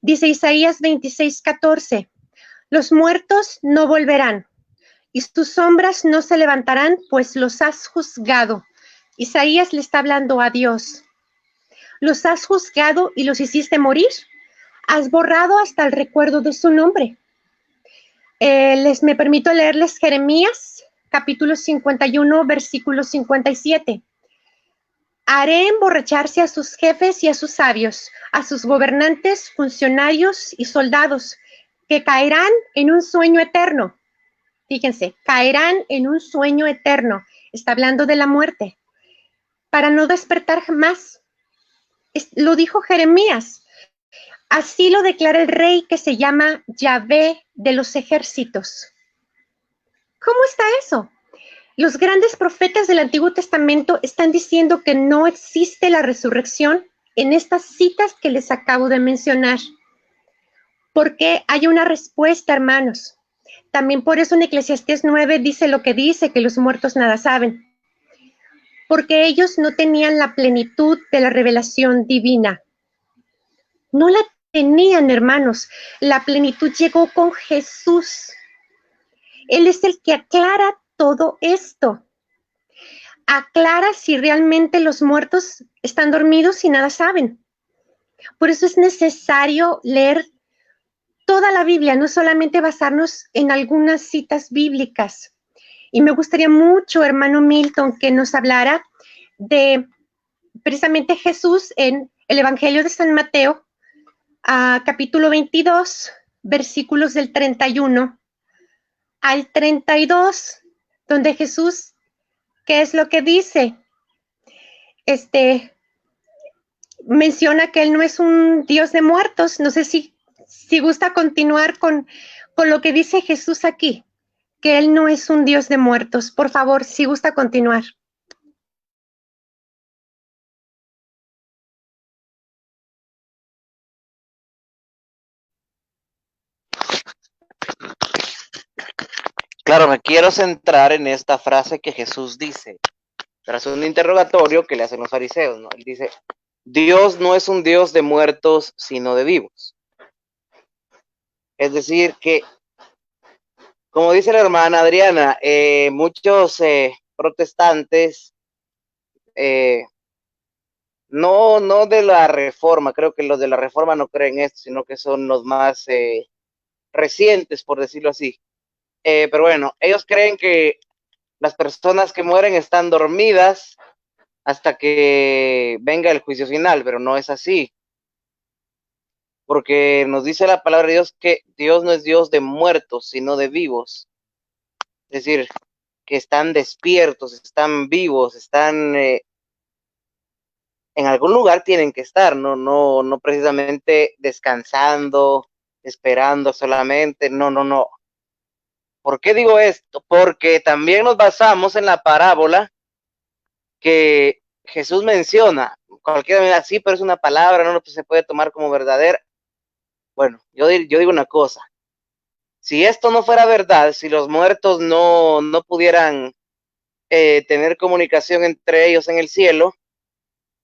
Dice Isaías 26, 14, los muertos no volverán, y tus sombras no se levantarán, pues los has juzgado. Isaías le está hablando a Dios. Los has juzgado y los hiciste morir. Has borrado hasta el recuerdo de su nombre. Me permito leerles Jeremías, capítulo 51, versículo 57. Haré emborracharse a sus jefes y a sus sabios, a sus gobernantes, funcionarios y soldados, que caerán en un sueño eterno. Fíjense, caerán en un sueño eterno. Está hablando de la muerte, para no despertar jamás. Lo dijo Jeremías. Así lo declara el rey que se llama Yahvé de los ejércitos. ¿Cómo está eso? Los grandes profetas del Antiguo Testamento están diciendo que no existe la resurrección en estas citas que les acabo de mencionar. Porque hay una respuesta, hermanos. También por eso en Eclesiastés 9 dice lo que dice, que los muertos nada saben. Porque ellos no tenían la plenitud de la revelación divina. No la tenían, hermanos. La plenitud llegó con Jesús. Él es el que aclara todo esto. Aclara si realmente los muertos están dormidos y nada saben. Por eso es necesario leer toda la Biblia, no solamente basarnos en algunas citas bíblicas. Y me gustaría mucho, hermano Milton, que nos hablara de precisamente Jesús en el Evangelio de San Mateo, capítulo 22, versículos del 31 al 32, donde Jesús, ¿qué es lo que dice? Menciona que Él no es un Dios de muertos. No sé si gusta continuar con lo que dice Jesús aquí, que Él no es un Dios de muertos. Por favor, si gusta continuar. Claro, me quiero centrar en esta frase que Jesús dice, tras un interrogatorio que le hacen los fariseos, ¿no? Él dice, Dios no es un Dios de muertos, sino de vivos. Es decir, que, como dice la hermana Adriana, muchos protestantes, no de la Reforma, creo que los de la Reforma no creen esto, sino que son los más recientes, por decirlo así. Pero bueno, ellos creen que las personas que mueren están dormidas hasta que venga el juicio final, pero no es así. Porque nos dice la palabra de Dios que Dios no es Dios de muertos, sino de vivos. Es decir, que están despiertos, están vivos, están en algún lugar tienen que estar, no precisamente descansando, esperando solamente, no. ¿Por qué digo esto? Porque también nos basamos en la parábola que Jesús menciona. Cualquiera me diga, sí, pero es una palabra, no se puede tomar como verdadera. Bueno, yo digo una cosa. Si esto no fuera verdad, si los muertos no pudieran tener comunicación entre ellos en el cielo,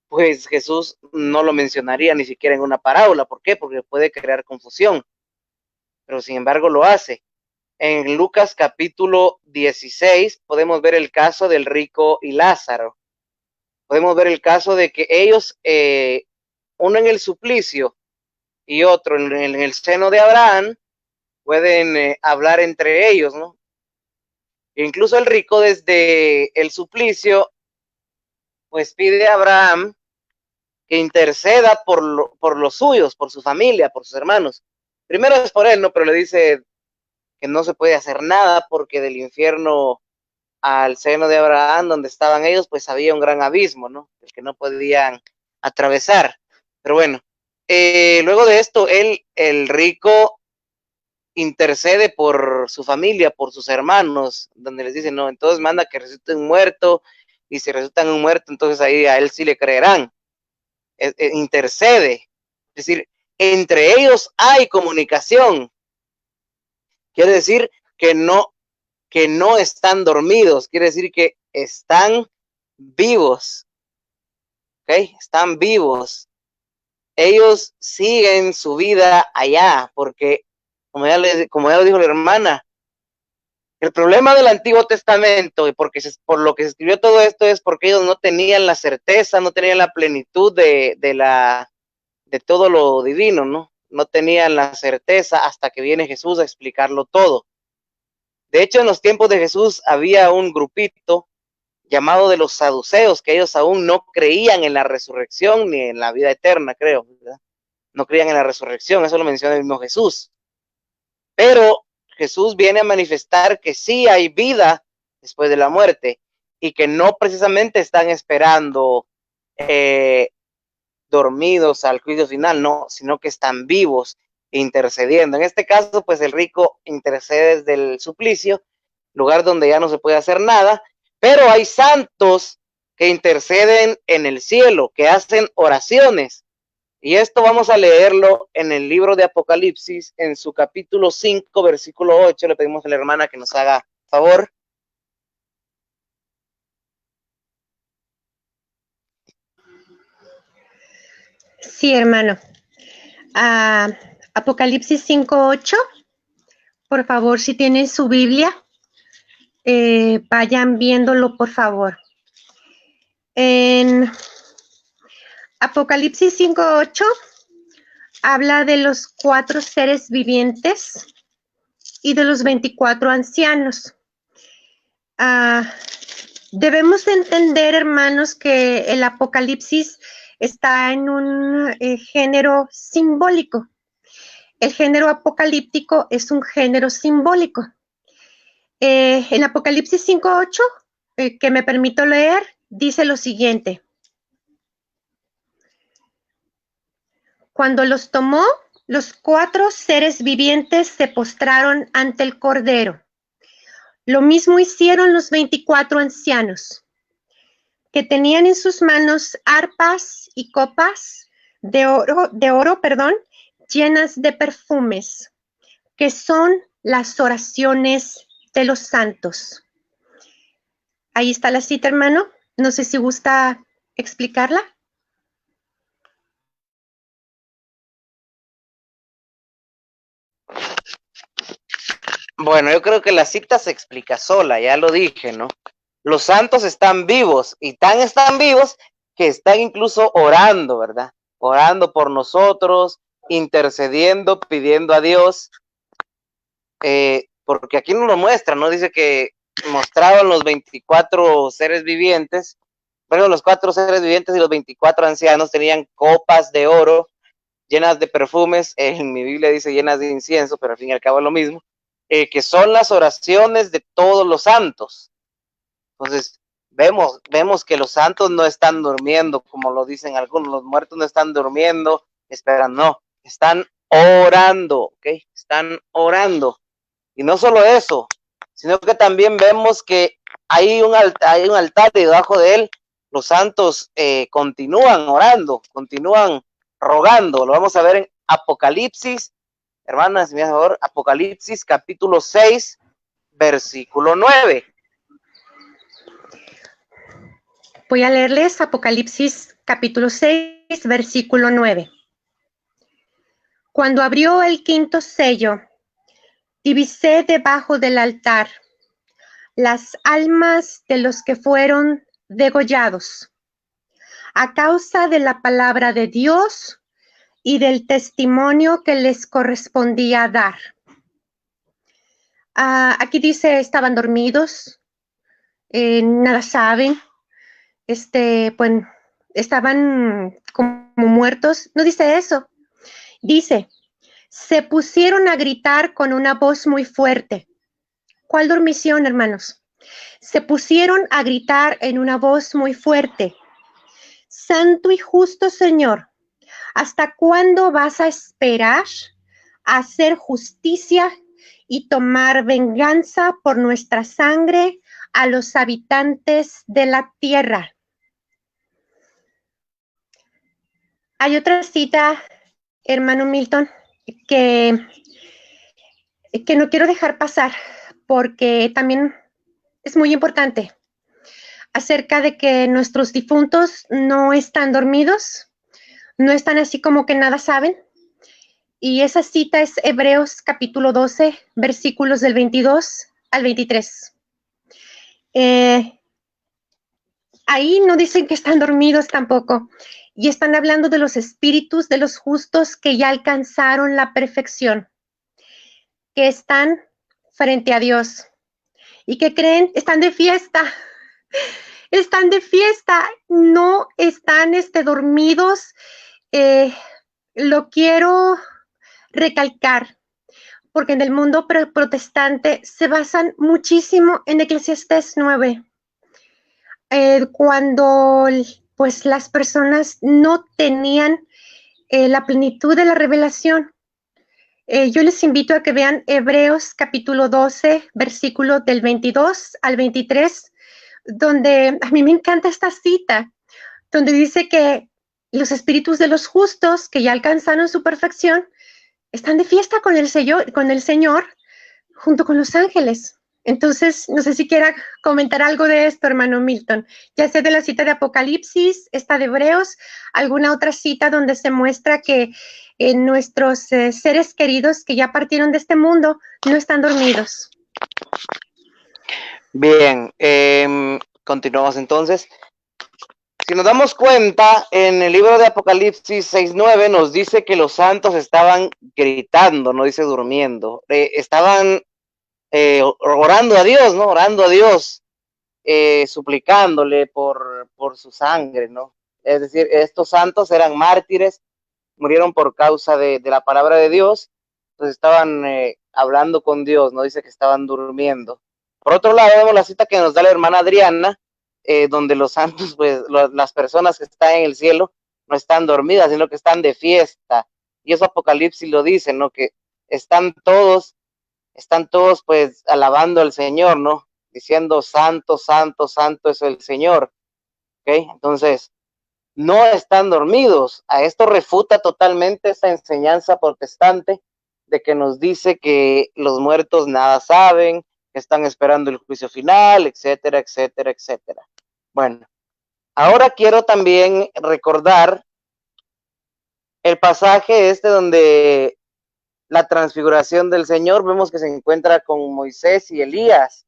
pues Jesús no lo mencionaría ni siquiera en una parábola. ¿Por qué? Porque puede crear confusión. Pero sin embargo lo hace. En Lucas capítulo 16 podemos ver el caso del rico y Lázaro. Podemos ver el caso de que ellos, uno en el suplicio y otro en el seno de Abraham, pueden hablar entre ellos, ¿no? Incluso el rico desde el suplicio, pues pide a Abraham que interceda por los suyos, por su familia, por sus hermanos. Primero es por él, ¿no? Pero le dice que no se puede hacer nada porque del infierno al seno de Abraham, donde estaban ellos, pues había un gran abismo, ¿no? El que no podían atravesar. Pero bueno, luego de esto, el rico intercede por su familia, por sus hermanos, donde les dice, no, entonces manda que resucite un muerto, y si resucitan un muerto, entonces ahí a él sí le creerán. Intercede, es decir, entre ellos hay comunicación. Quiere decir que no están dormidos, quiere decir que están vivos, ¿ok? Están vivos. Ellos siguen su vida allá, porque como ya lo dijo la hermana, el problema del Antiguo Testamento, y por lo que se escribió todo esto, es porque ellos no tenían la certeza, no tenían la plenitud de todo lo divino, ¿no? No tenían la certeza hasta que viene Jesús a explicarlo todo. De hecho, en los tiempos de Jesús había un grupito llamado de los saduceos, que ellos aún no creían en la resurrección ni en la vida eterna, creo, ¿verdad? No creían en la resurrección, eso lo menciona el mismo Jesús. Pero Jesús viene a manifestar que sí hay vida después de la muerte y que no precisamente están esperando dormidos al juicio final, no, sino que están vivos intercediendo. En este caso, pues el rico intercede desde el suplicio, lugar donde ya no se puede hacer nada, pero hay santos que interceden en el cielo, que hacen oraciones. Y esto vamos a leerlo en el libro de Apocalipsis, en su capítulo 5, versículo 8. Le pedimos a la hermana que nos haga favor. Sí, hermano. Apocalipsis 5:8. Por favor, si tienen su Biblia, vayan viéndolo, por favor. En Apocalipsis 5:8 habla de los 4 seres vivientes y de los 24 ancianos. Debemos de entender, hermanos, que el Apocalipsis está en un género simbólico. El género apocalíptico es un género simbólico. En Apocalipsis 5:8, que me permito leer, dice lo siguiente. Cuando los tomó, los 4 seres vivientes se postraron ante el Cordero. Lo mismo hicieron los 24 ancianos, que tenían en sus manos arpas y copas de oro, llenas de perfumes, que son las oraciones de los santos. Ahí está la cita, hermano. No sé si gusta explicarla. Bueno, yo creo que la cita se explica sola, ya lo dije, ¿no? Los santos están vivos y tan están vivos que están incluso orando, ¿verdad? Orando por nosotros, intercediendo, pidiendo a Dios, porque aquí nos lo muestra, ¿no? Dice que mostraban los 24 seres vivientes, bueno, los 4 seres vivientes y los 24 ancianos tenían copas de oro llenas de perfumes, en mi Biblia dice llenas de incienso, pero al fin y al cabo es lo mismo, que son las oraciones de todos los santos. Entonces, vemos que los santos no están durmiendo, como lo dicen algunos, los muertos no están durmiendo, esperan, no, están orando, ¿ok? Están orando. Y no solo eso, sino que también vemos que hay un altar y debajo de él los santos continúan orando, continúan rogando. Lo vamos a ver en Apocalipsis, hermanas, mi favor, Apocalipsis capítulo 6, versículo 9. Voy a leerles Apocalipsis capítulo 6, versículo 9. Cuando abrió el 5º sello, divisé debajo del altar las almas de los que fueron degollados a causa de la palabra de Dios y del testimonio que les correspondía dar. Aquí dice, estaban dormidos, nada saben, pues estaban como muertos. No dice eso. Dice, se pusieron a gritar con una voz muy fuerte. ¿Cuál dormición, hermanos? Se pusieron a gritar en una voz muy fuerte. Santo y justo Señor, ¿hasta cuándo vas a esperar a hacer justicia y tomar venganza por nuestra sangre a los habitantes de la tierra? Hay otra cita, hermano Milton, que no quiero dejar pasar porque también es muy importante, acerca de que nuestros difuntos no están dormidos, no están así como que nada saben. Y esa cita es Hebreos capítulo 12, versículos del 22 al 23. Ahí no dicen que están dormidos tampoco. Y están hablando de los espíritus de los justos que ya alcanzaron la perfección, que están frente a Dios y que creen, están de fiesta. Están de fiesta, no están dormidos. Lo quiero recalcar, porque en el mundo protestante se basan muchísimo en Eclesiastés 9. Cuando pues las personas no tenían la plenitud de la revelación. Yo les invito a que vean Hebreos capítulo 12, versículo del 22 al 23, donde a mí me encanta esta cita, donde dice que los espíritus de los justos que ya alcanzaron su perfección están de fiesta con el Señor junto con los ángeles. Entonces, no sé si quiera comentar algo de esto, hermano Milton, ya sea de la cita de Apocalipsis, esta de Hebreos, alguna otra cita donde se muestra que nuestros seres queridos que ya partieron de este mundo no están dormidos. Bien, continuamos entonces. Si nos damos cuenta, en el libro de Apocalipsis 6:9 nos dice que los santos estaban gritando, no dice durmiendo, estaban orando a Dios, ¿no? Orando a Dios, suplicándole por su sangre, ¿no? Es decir, estos santos eran mártires, murieron por causa de la palabra de Dios, entonces estaban hablando con Dios, no dice que estaban durmiendo. Por otro lado, vemos la cita que nos da la hermana Adriana, donde los santos, pues las personas que están en el cielo no están dormidas, sino que están de fiesta. Y eso Apocalipsis lo dice, ¿no? Que están todos pues alabando al Señor, ¿no? Diciendo santo, santo, santo es el Señor. ¿Ok? Entonces, no están dormidos. A esto refuta totalmente esta enseñanza protestante de que nos dice que los muertos nada saben, que están esperando el juicio final, etcétera, etcétera, etcétera. Bueno, ahora quiero también recordar el pasaje donde la transfiguración del Señor, vemos que se encuentra con Moisés y Elías.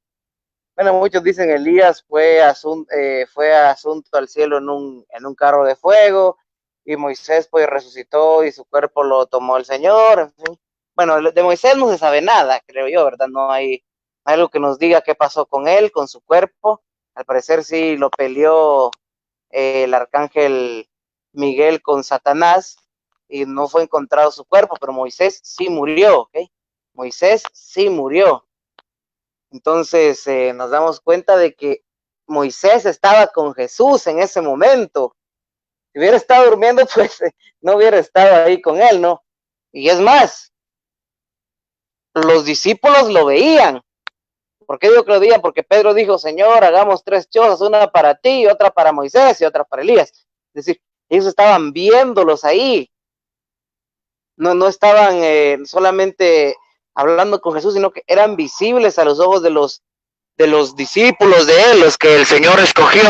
Bueno, muchos dicen Elías fue asunto al cielo en un carro de fuego, y Moisés pues resucitó y su cuerpo lo tomó el Señor, en fin. Bueno, de Moisés no se sabe nada, creo yo, ¿verdad? No hay algo que nos diga qué pasó con él, con su cuerpo. Al parecer sí lo peleó el arcángel Miguel con Satanás y no fue encontrado su cuerpo, pero Moisés sí murió, ¿ok? Moisés sí murió. Entonces nos damos cuenta de que Moisés estaba con Jesús en ese momento. Si hubiera estado durmiendo, pues no hubiera estado ahí con él, ¿no? Y es más, los discípulos lo veían. ¿Por qué digo que lo veían? Porque Pedro dijo, Señor, hagamos 3 chozas, una para ti, otra para Moisés y otra para Elías. Es decir, ellos estaban viéndolos ahí. No estaban solamente hablando con Jesús, sino que eran visibles a los ojos de los discípulos de él, los que el Señor escogió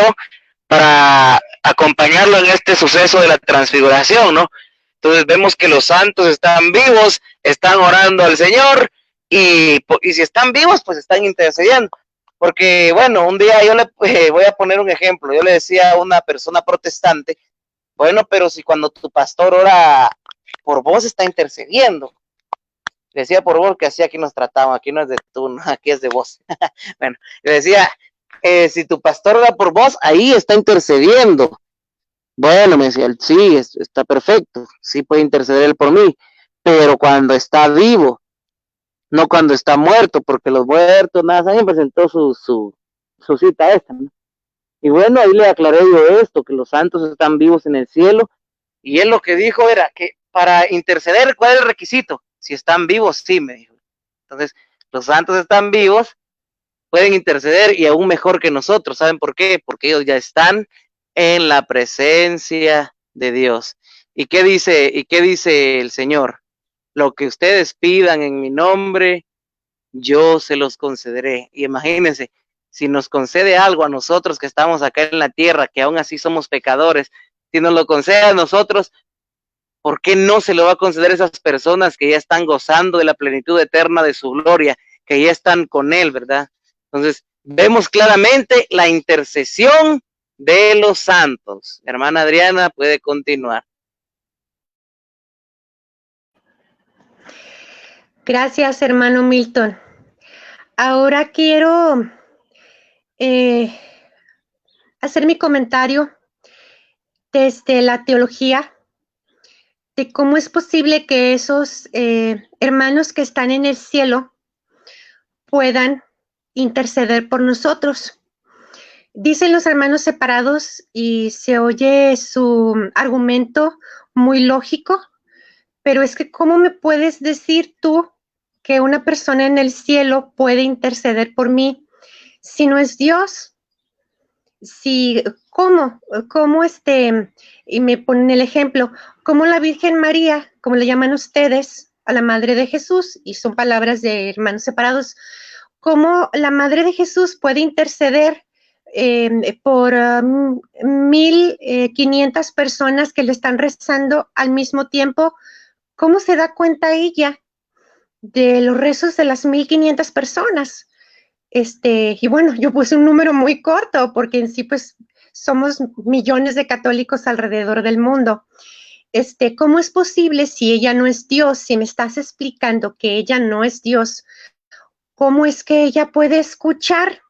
para acompañarlo en este suceso de la transfiguración, ¿no? Entonces vemos que los santos están vivos, están orando al Señor, y si están vivos, pues están intercediendo. Porque, bueno, un día yo le voy a poner un ejemplo. Yo le decía a una persona protestante, bueno, pero si cuando tu pastor ora por vos, está intercediendo. Le decía por vos, que así aquí nos tratamos, aquí no es de tú, no, aquí es de vos. Bueno, le decía, si tu pastor ora por vos, ahí está intercediendo. Bueno, me decía, sí, está perfecto, sí puede interceder él por mí, pero cuando está vivo, no cuando está muerto, porque los muertos, nada, alguien presentó su cita esta, ¿no? Y bueno, ahí le aclaré yo esto, que los santos están vivos en el cielo, y él lo que dijo era que para interceder, ¿cuál es el requisito? Si están vivos, sí, me dijo. Entonces, los santos están vivos, pueden interceder, y aún mejor que nosotros. ¿Saben por qué? Porque ellos ya están en la presencia de Dios. ¿Y qué dice el Señor? Lo que ustedes pidan en mi nombre, yo se los concederé. Y imagínense, si nos concede algo a nosotros que estamos acá en la tierra, que aún así somos pecadores, si nos lo concede a nosotros, ¿por qué no se lo va a conceder a esas personas que ya están gozando de la plenitud eterna de su gloria, que ya están con él, ¿verdad? Entonces, vemos claramente la intercesión de los santos. Hermana Adriana, puede continuar. Gracias, hermano Milton. Ahora quiero hacer mi comentario desde la teología de cómo es posible que esos hermanos que están en el cielo puedan interceder por nosotros. Dicen los hermanos separados y se oye su argumento muy lógico, pero es que ¿cómo me puedes decir tú que una persona en el cielo puede interceder por mí si no es Dios? Si, ¿cómo y me ponen el ejemplo, cómo la Virgen María, como le llaman ustedes, a la Madre de Jesús, y son palabras de hermanos separados, cómo la Madre de Jesús puede interceder por 1,500 personas que le están rezando al mismo tiempo. ¿Cómo se da cuenta ella de los rezos de las 1,500 personas? Y bueno, yo puse un número muy corto porque en sí pues somos millones de católicos alrededor del mundo. ¿Cómo es posible si ella no es Dios? Si me estás explicando que ella no es Dios, ¿cómo es que ella puede escuchar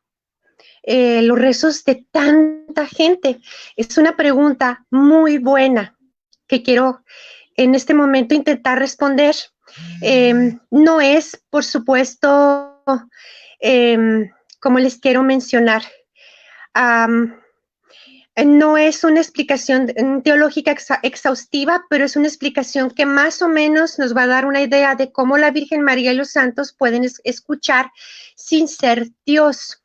los rezos de tanta gente? Es una pregunta muy buena que quiero en este momento intentar responder. No es, por supuesto, como les quiero mencionar, no es una explicación teológica exhaustiva, pero es una explicación que más o menos nos va a dar una idea de cómo la Virgen María y los santos pueden escuchar sin ser Dios.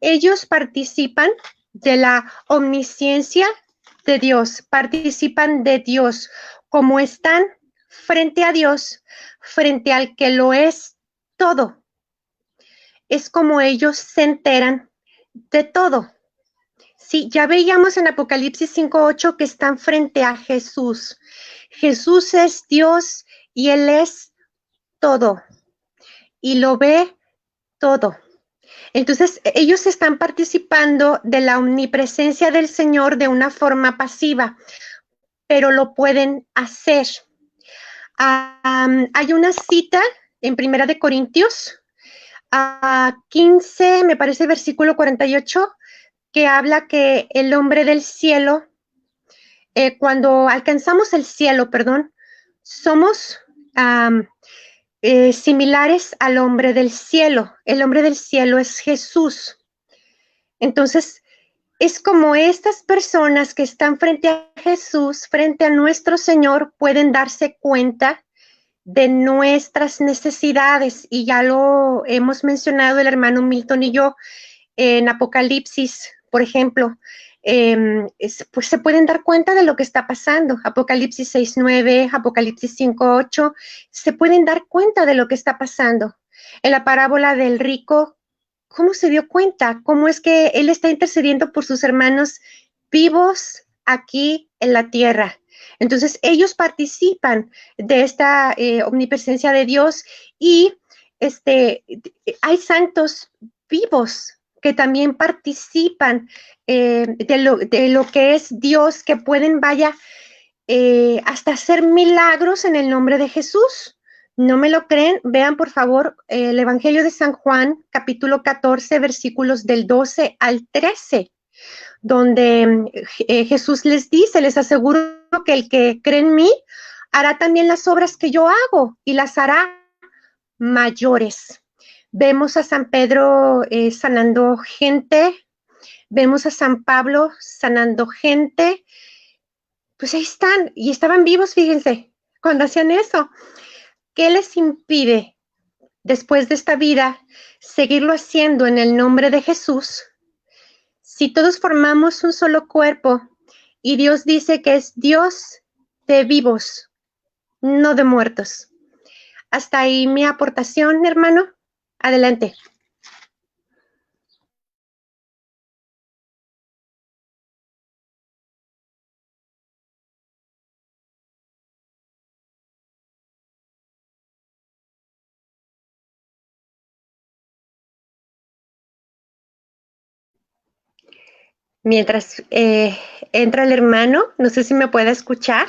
Ellos participan de la omnisciencia de Dios, participan de Dios, como están frente a Dios, frente al que lo es todo. Es como ellos se enteran de todo. Sí, ya veíamos en Apocalipsis 5:8 que están frente a Jesús. Jesús es Dios y Él es todo. Y lo ve todo. Entonces, ellos están participando de la omnipresencia del Señor de una forma pasiva, pero lo pueden hacer. Hay una cita en Primera de Corintios 15, me parece versículo 48, que habla que el hombre del cielo, cuando alcanzamos el cielo, somos similares al hombre del cielo. El hombre del cielo es Jesús. Entonces, es como estas personas que están frente a Jesús, frente a nuestro Señor, pueden darse cuenta de nuestras necesidades. Y ya lo hemos mencionado el hermano Milton y yo en Apocalipsis, por ejemplo. Pues se pueden dar cuenta de lo que está pasando. Apocalipsis 6:9, Apocalipsis 5:8, se pueden dar cuenta de lo que está pasando. En la parábola del rico, ¿cómo se dio cuenta? ¿Cómo es que él está intercediendo por sus hermanos vivos aquí en la tierra? Entonces, ellos participan de esta omnipresencia de Dios y hay santos vivos que también participan de lo que es Dios, que pueden, hasta hacer milagros en el nombre de Jesús. ¿No me lo creen? Vean, por favor, el Evangelio de San Juan, capítulo 14, versículos del 12 al 13, donde Jesús les dice, les aseguro que el que cree en mí hará también las obras que yo hago y las hará mayores. Vemos a San Pedro sanando gente, vemos a San Pablo sanando gente, pues ahí están, y estaban vivos, fíjense, cuando hacían eso. ¿Qué les impide, después de esta vida, seguirlo haciendo en el nombre de Jesús? Si todos formamos un solo cuerpo y Dios dice que es Dios de vivos, no de muertos. Hasta ahí mi aportación, hermano. Adelante. Mientras entra el hermano, no sé si me puede escuchar.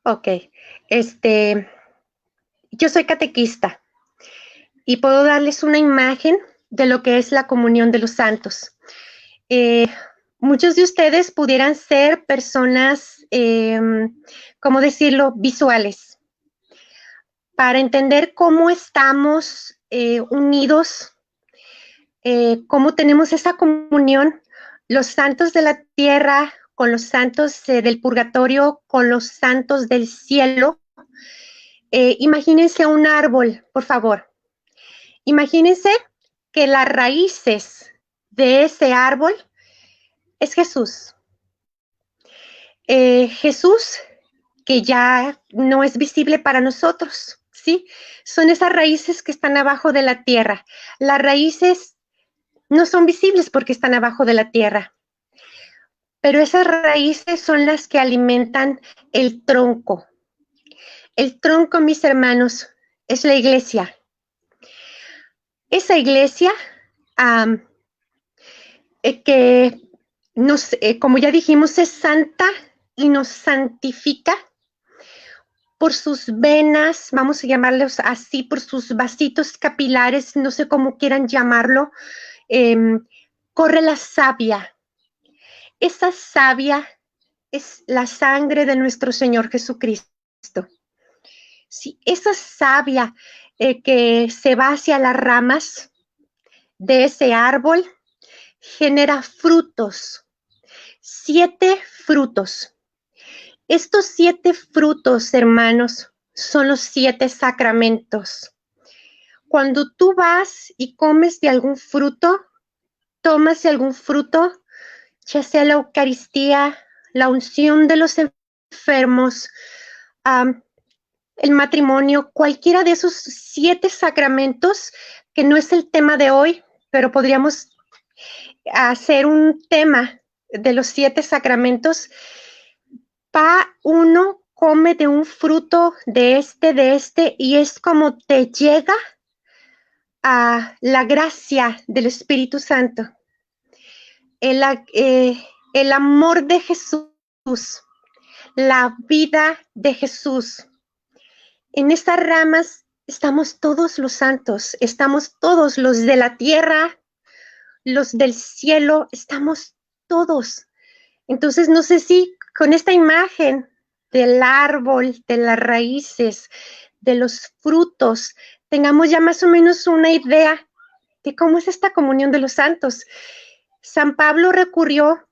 Ok, yo soy catequista y puedo darles una imagen de lo que es la comunión de los santos. Muchos de ustedes pudieran ser personas, ¿cómo decirlo?, visuales, para entender cómo estamos unidos cómo tenemos esa comunión, los santos de la tierra con los santos del purgatorio, con los santos del cielo. Imagínense un árbol, por favor. Imagínense que las raíces de ese árbol es Jesús. Jesús, que ya no es visible para nosotros, ¿sí? Son esas raíces que están abajo de la tierra. Las raíces no son visibles porque están abajo de la tierra, pero esas raíces son las que alimentan el tronco. El tronco, mis hermanos, es la iglesia. Esa iglesia que nos, como ya dijimos, es santa y nos santifica por sus venas, vamos a llamarlos así, por sus vasitos capilares, no sé cómo quieran llamarlo, corre la savia. Esa savia es la sangre de nuestro Señor Jesucristo. Sí, esa savia que se va hacia las ramas de ese árbol genera frutos, 7 frutos. Estos 7 frutos, hermanos, son los 7 sacramentos. Cuando tú vas y comes de algún fruto, tomas de algún fruto, ya sea la Eucaristía, la unción de los enfermos, el matrimonio, cualquiera de esos 7 sacramentos, que no es el tema de hoy, pero podríamos hacer un tema de los 7 sacramentos. Uno come de un fruto de este, y es como te llega a la gracia del Espíritu Santo. El amor de Jesús, la vida de Jesús. En estas ramas estamos todos los santos, estamos todos los de la tierra, los del cielo, estamos todos. Entonces, no sé si con esta imagen del árbol, de las raíces, de los frutos, tengamos ya más o menos una idea de cómo es esta comunión de los santos. San Pablo recurrió,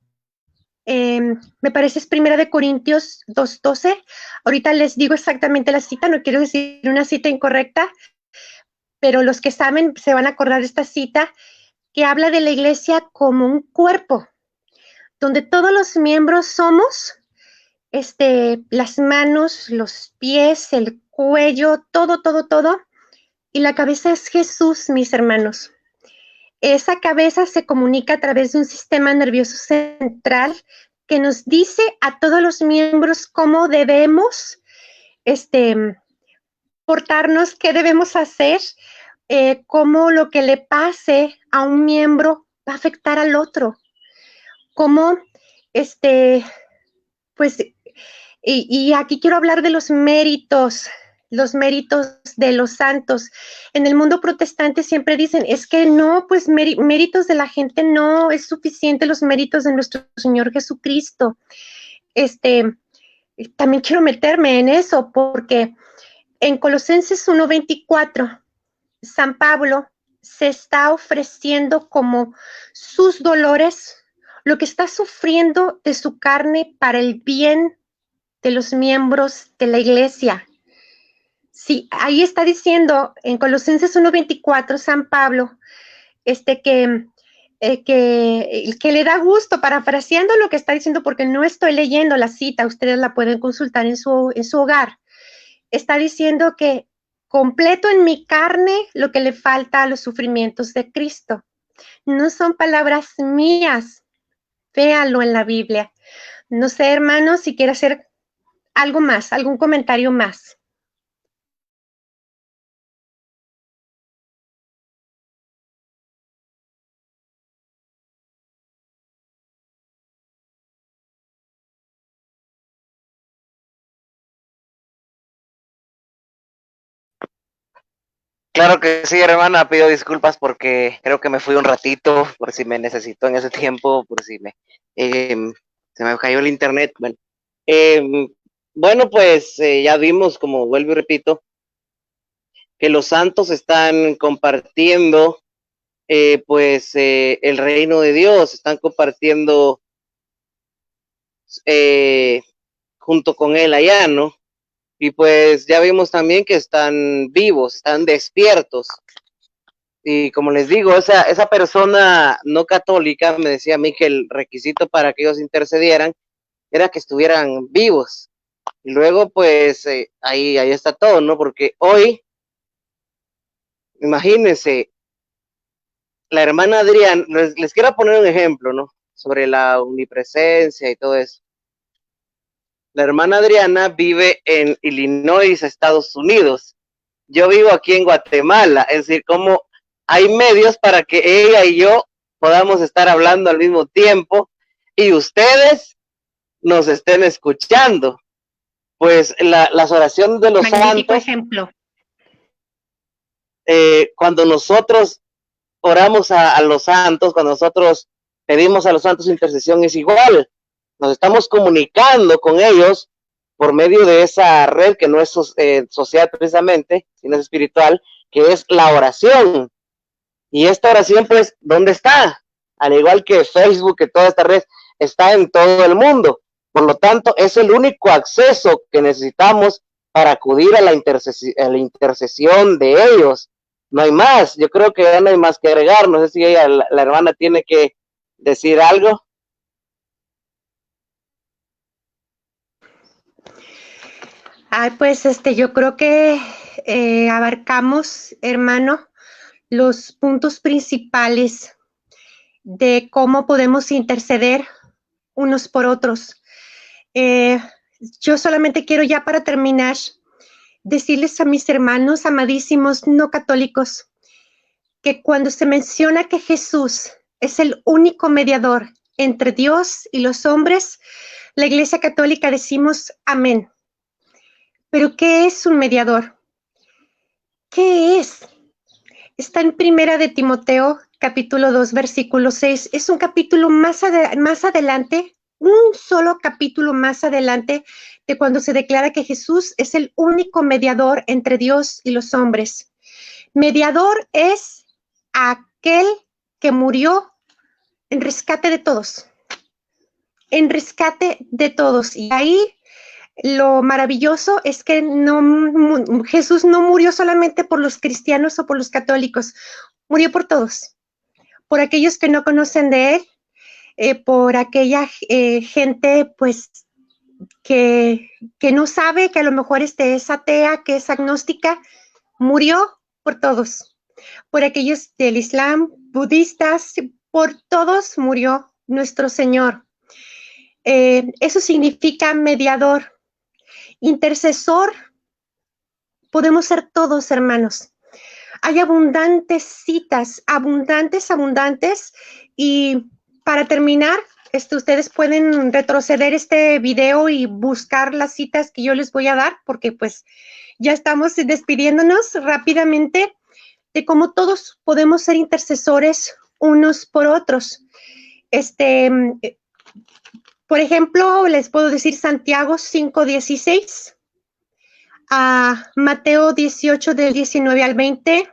me parece es 1 Corintios 2:12. Ahorita les digo exactamente la cita, no quiero decir una cita incorrecta, pero los que saben se van a acordar de esta cita, que habla de la iglesia como un cuerpo, donde todos los miembros somos las manos, los pies, el cuello, todo, todo, todo. Y la cabeza es Jesús, mis hermanos. Esa cabeza se comunica a través de un sistema nervioso central que nos dice a todos los miembros cómo debemos portarnos, qué debemos hacer, cómo lo que le pase a un miembro va a afectar al otro. Cómo, pues, y aquí quiero hablar de los méritos de los santos. En el mundo protestante siempre dicen, es que no, pues méritos de la gente no es suficiente, los méritos de nuestro Señor Jesucristo. También quiero meterme en eso porque en Colosenses 1:24, San Pablo se está ofreciendo como sus dolores, lo que está sufriendo de su carne para el bien de los miembros de la iglesia. Sí, ahí está diciendo en Colosenses 1:24 San Pablo que le da gusto, parafraseando lo que está diciendo, porque no estoy leyendo la cita, ustedes la pueden consultar en su hogar. Está diciendo que completo en mi carne lo que le falta a los sufrimientos de Cristo. No son palabras mías, véanlo en la Biblia. No sé, hermanos, si quiere hacer algo más, algún comentario más. Claro que sí, hermana, pido disculpas porque creo que me fui un ratito, por si me necesitó en ese tiempo, por si se me cayó el internet. Bueno, em, bueno pues ya vimos, como vuelvo y repito, que los santos están compartiendo el reino de Dios, están compartiendo junto con él allá, ¿no? Y pues ya vimos también que están vivos, están despiertos. Y como les digo, esa persona no católica me decía a mí que el requisito para que ellos intercedieran era que estuvieran vivos. Y luego, pues, ahí está todo, ¿no? Porque hoy, imagínense, la hermana Adriana, les quiero poner un ejemplo, ¿no? Sobre la omnipresencia y todo eso. La hermana Adriana vive en Illinois, Estados Unidos. Yo vivo aquí en Guatemala, es decir, como hay medios para que ella y yo podamos estar hablando al mismo tiempo y ustedes nos estén escuchando. Pues las oraciones de los Magnífico santos, ejemplo. Cuando nosotros oramos a los santos, cuando nosotros pedimos a los santos intercesión, es igual. Nos estamos comunicando con ellos por medio de esa red que no es social precisamente, sino es espiritual, que es la oración. Y esta oración, pues, ¿dónde está? Al igual que Facebook, que toda esta red está en todo el mundo. Por lo tanto, es el único acceso que necesitamos para acudir a la intercesión de ellos. No hay más. Yo creo que ya no hay más que agregar. No sé si ella, la hermana, tiene que decir algo. Pues yo creo que abarcamos, hermano, los puntos principales de cómo podemos interceder unos por otros. Yo solamente quiero ya para terminar decirles a mis hermanos amadísimos no católicos que cuando se menciona que Jesús es el único mediador entre Dios y los hombres, la Iglesia Católica decimos amén. Pero ¿qué es un mediador? ¿Qué es? Está en Primera de Timoteo, capítulo 2, versículo 6. Es un capítulo más adelante, un solo capítulo más adelante de cuando se declara que Jesús es el único mediador entre Dios y los hombres. Mediador es aquel que murió en rescate de todos. En rescate de todos. Y ahí lo maravilloso es que Jesús no murió solamente por los cristianos o por los católicos, murió por todos, por aquellos que no conocen de él, por aquella gente pues que no sabe, que a lo mejor es atea, que es agnóstica, murió por todos, por aquellos del Islam, budistas, por todos murió nuestro Señor. Eso significa mediador. Intercesor, podemos ser todos, hermanos. Hay abundantes citas, abundantes, y para terminar, ustedes pueden retroceder este video y buscar las citas que yo les voy a dar, porque pues ya estamos despidiéndonos rápidamente de cómo todos podemos ser intercesores unos por otros. Por ejemplo, les puedo decir Santiago 5:16, a Mateo 18 del 19 al 20,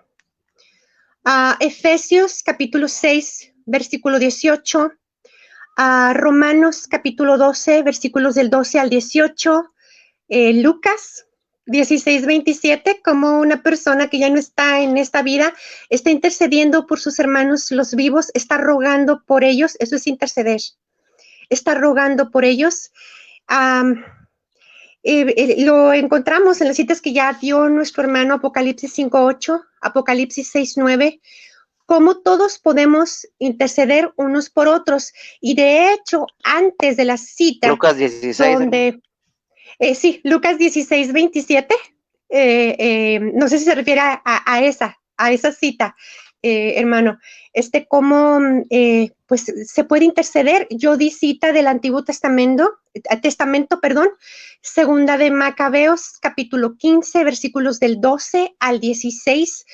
a Efesios capítulo 6, versículo 18, a Romanos capítulo 12, versículos del 12 al 18, Lucas 16:27, como una persona que ya no está en esta vida, está intercediendo por sus hermanos los vivos, está rogando por ellos, eso es interceder, está rogando por ellos. Lo encontramos en las citas que ya dio nuestro hermano Apocalipsis 5:8, Apocalipsis 6:9, cómo todos podemos interceder unos por otros. Y de hecho, antes de la cita, Lucas 16. donde, sí, Lucas 16:27, no sé si se refiere a esa cita, hermano, cómo pues se puede interceder. Yo di cita del Antiguo Testamento, segunda de Macabeos, capítulo 15, versículos del 12 al 16,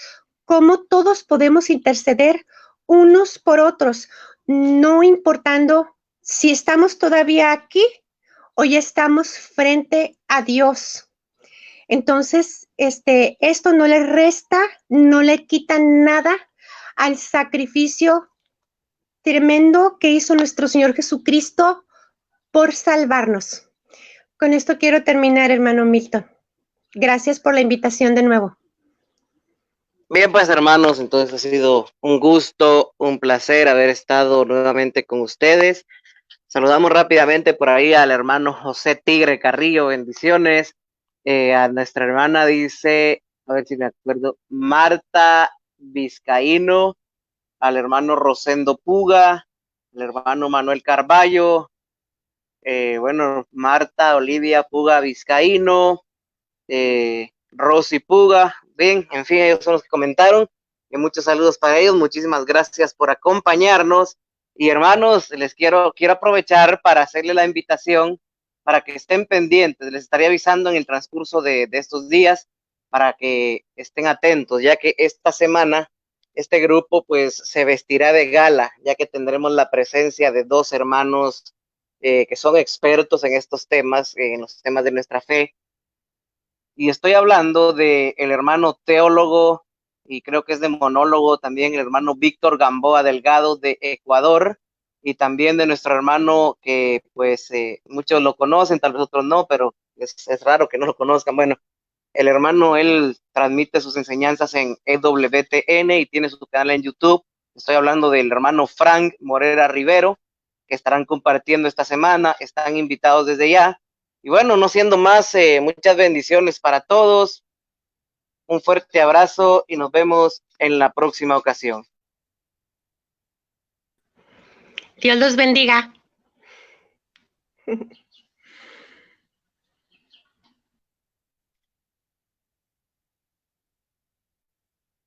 cómo todos podemos interceder unos por otros, no importando si estamos todavía aquí o ya estamos frente a Dios. Entonces, esto no le resta, no le quita nada al sacrificio tremendo que hizo nuestro Señor Jesucristo por salvarnos. Con esto quiero terminar, hermano Milton. Gracias por la invitación de nuevo. Bien, pues hermanos, entonces ha sido un gusto, un placer haber estado nuevamente con ustedes. Saludamos rápidamente por ahí al hermano José Tigre Carrillo, bendiciones. A nuestra hermana dice, a ver si me acuerdo, Marta Vizcaíno, al hermano Rosendo Puga, al hermano Manuel Carballo, bueno, Marta Olivia Puga Vizcaíno, Rosy Puga, bien, en fin, ellos son los que comentaron. Y muchos saludos para ellos, muchísimas gracias por acompañarnos. Y hermanos, les quiero aprovechar para hacerle la invitación para que estén pendientes, les estaré avisando en el transcurso de estos días para que estén atentos, ya que esta semana este grupo pues se vestirá de gala, ya que tendremos la presencia de dos hermanos que son expertos en estos temas, en los temas de nuestra fe. Y estoy hablando de el hermano teólogo y creo que es de monólogo también, el hermano Víctor Gamboa Delgado de Ecuador, y también de nuestro hermano que pues muchos lo conocen, tal vez otros no, pero es raro que no lo conozcan. Bueno, el hermano, él transmite sus enseñanzas en EWTN y tiene su canal en YouTube. Estoy hablando del hermano Frank Morera Rivero, que estarán compartiendo esta semana, están invitados desde ya. Y bueno, no siendo más, muchas bendiciones para todos, un fuerte abrazo y nos vemos en la próxima ocasión. Dios los bendiga.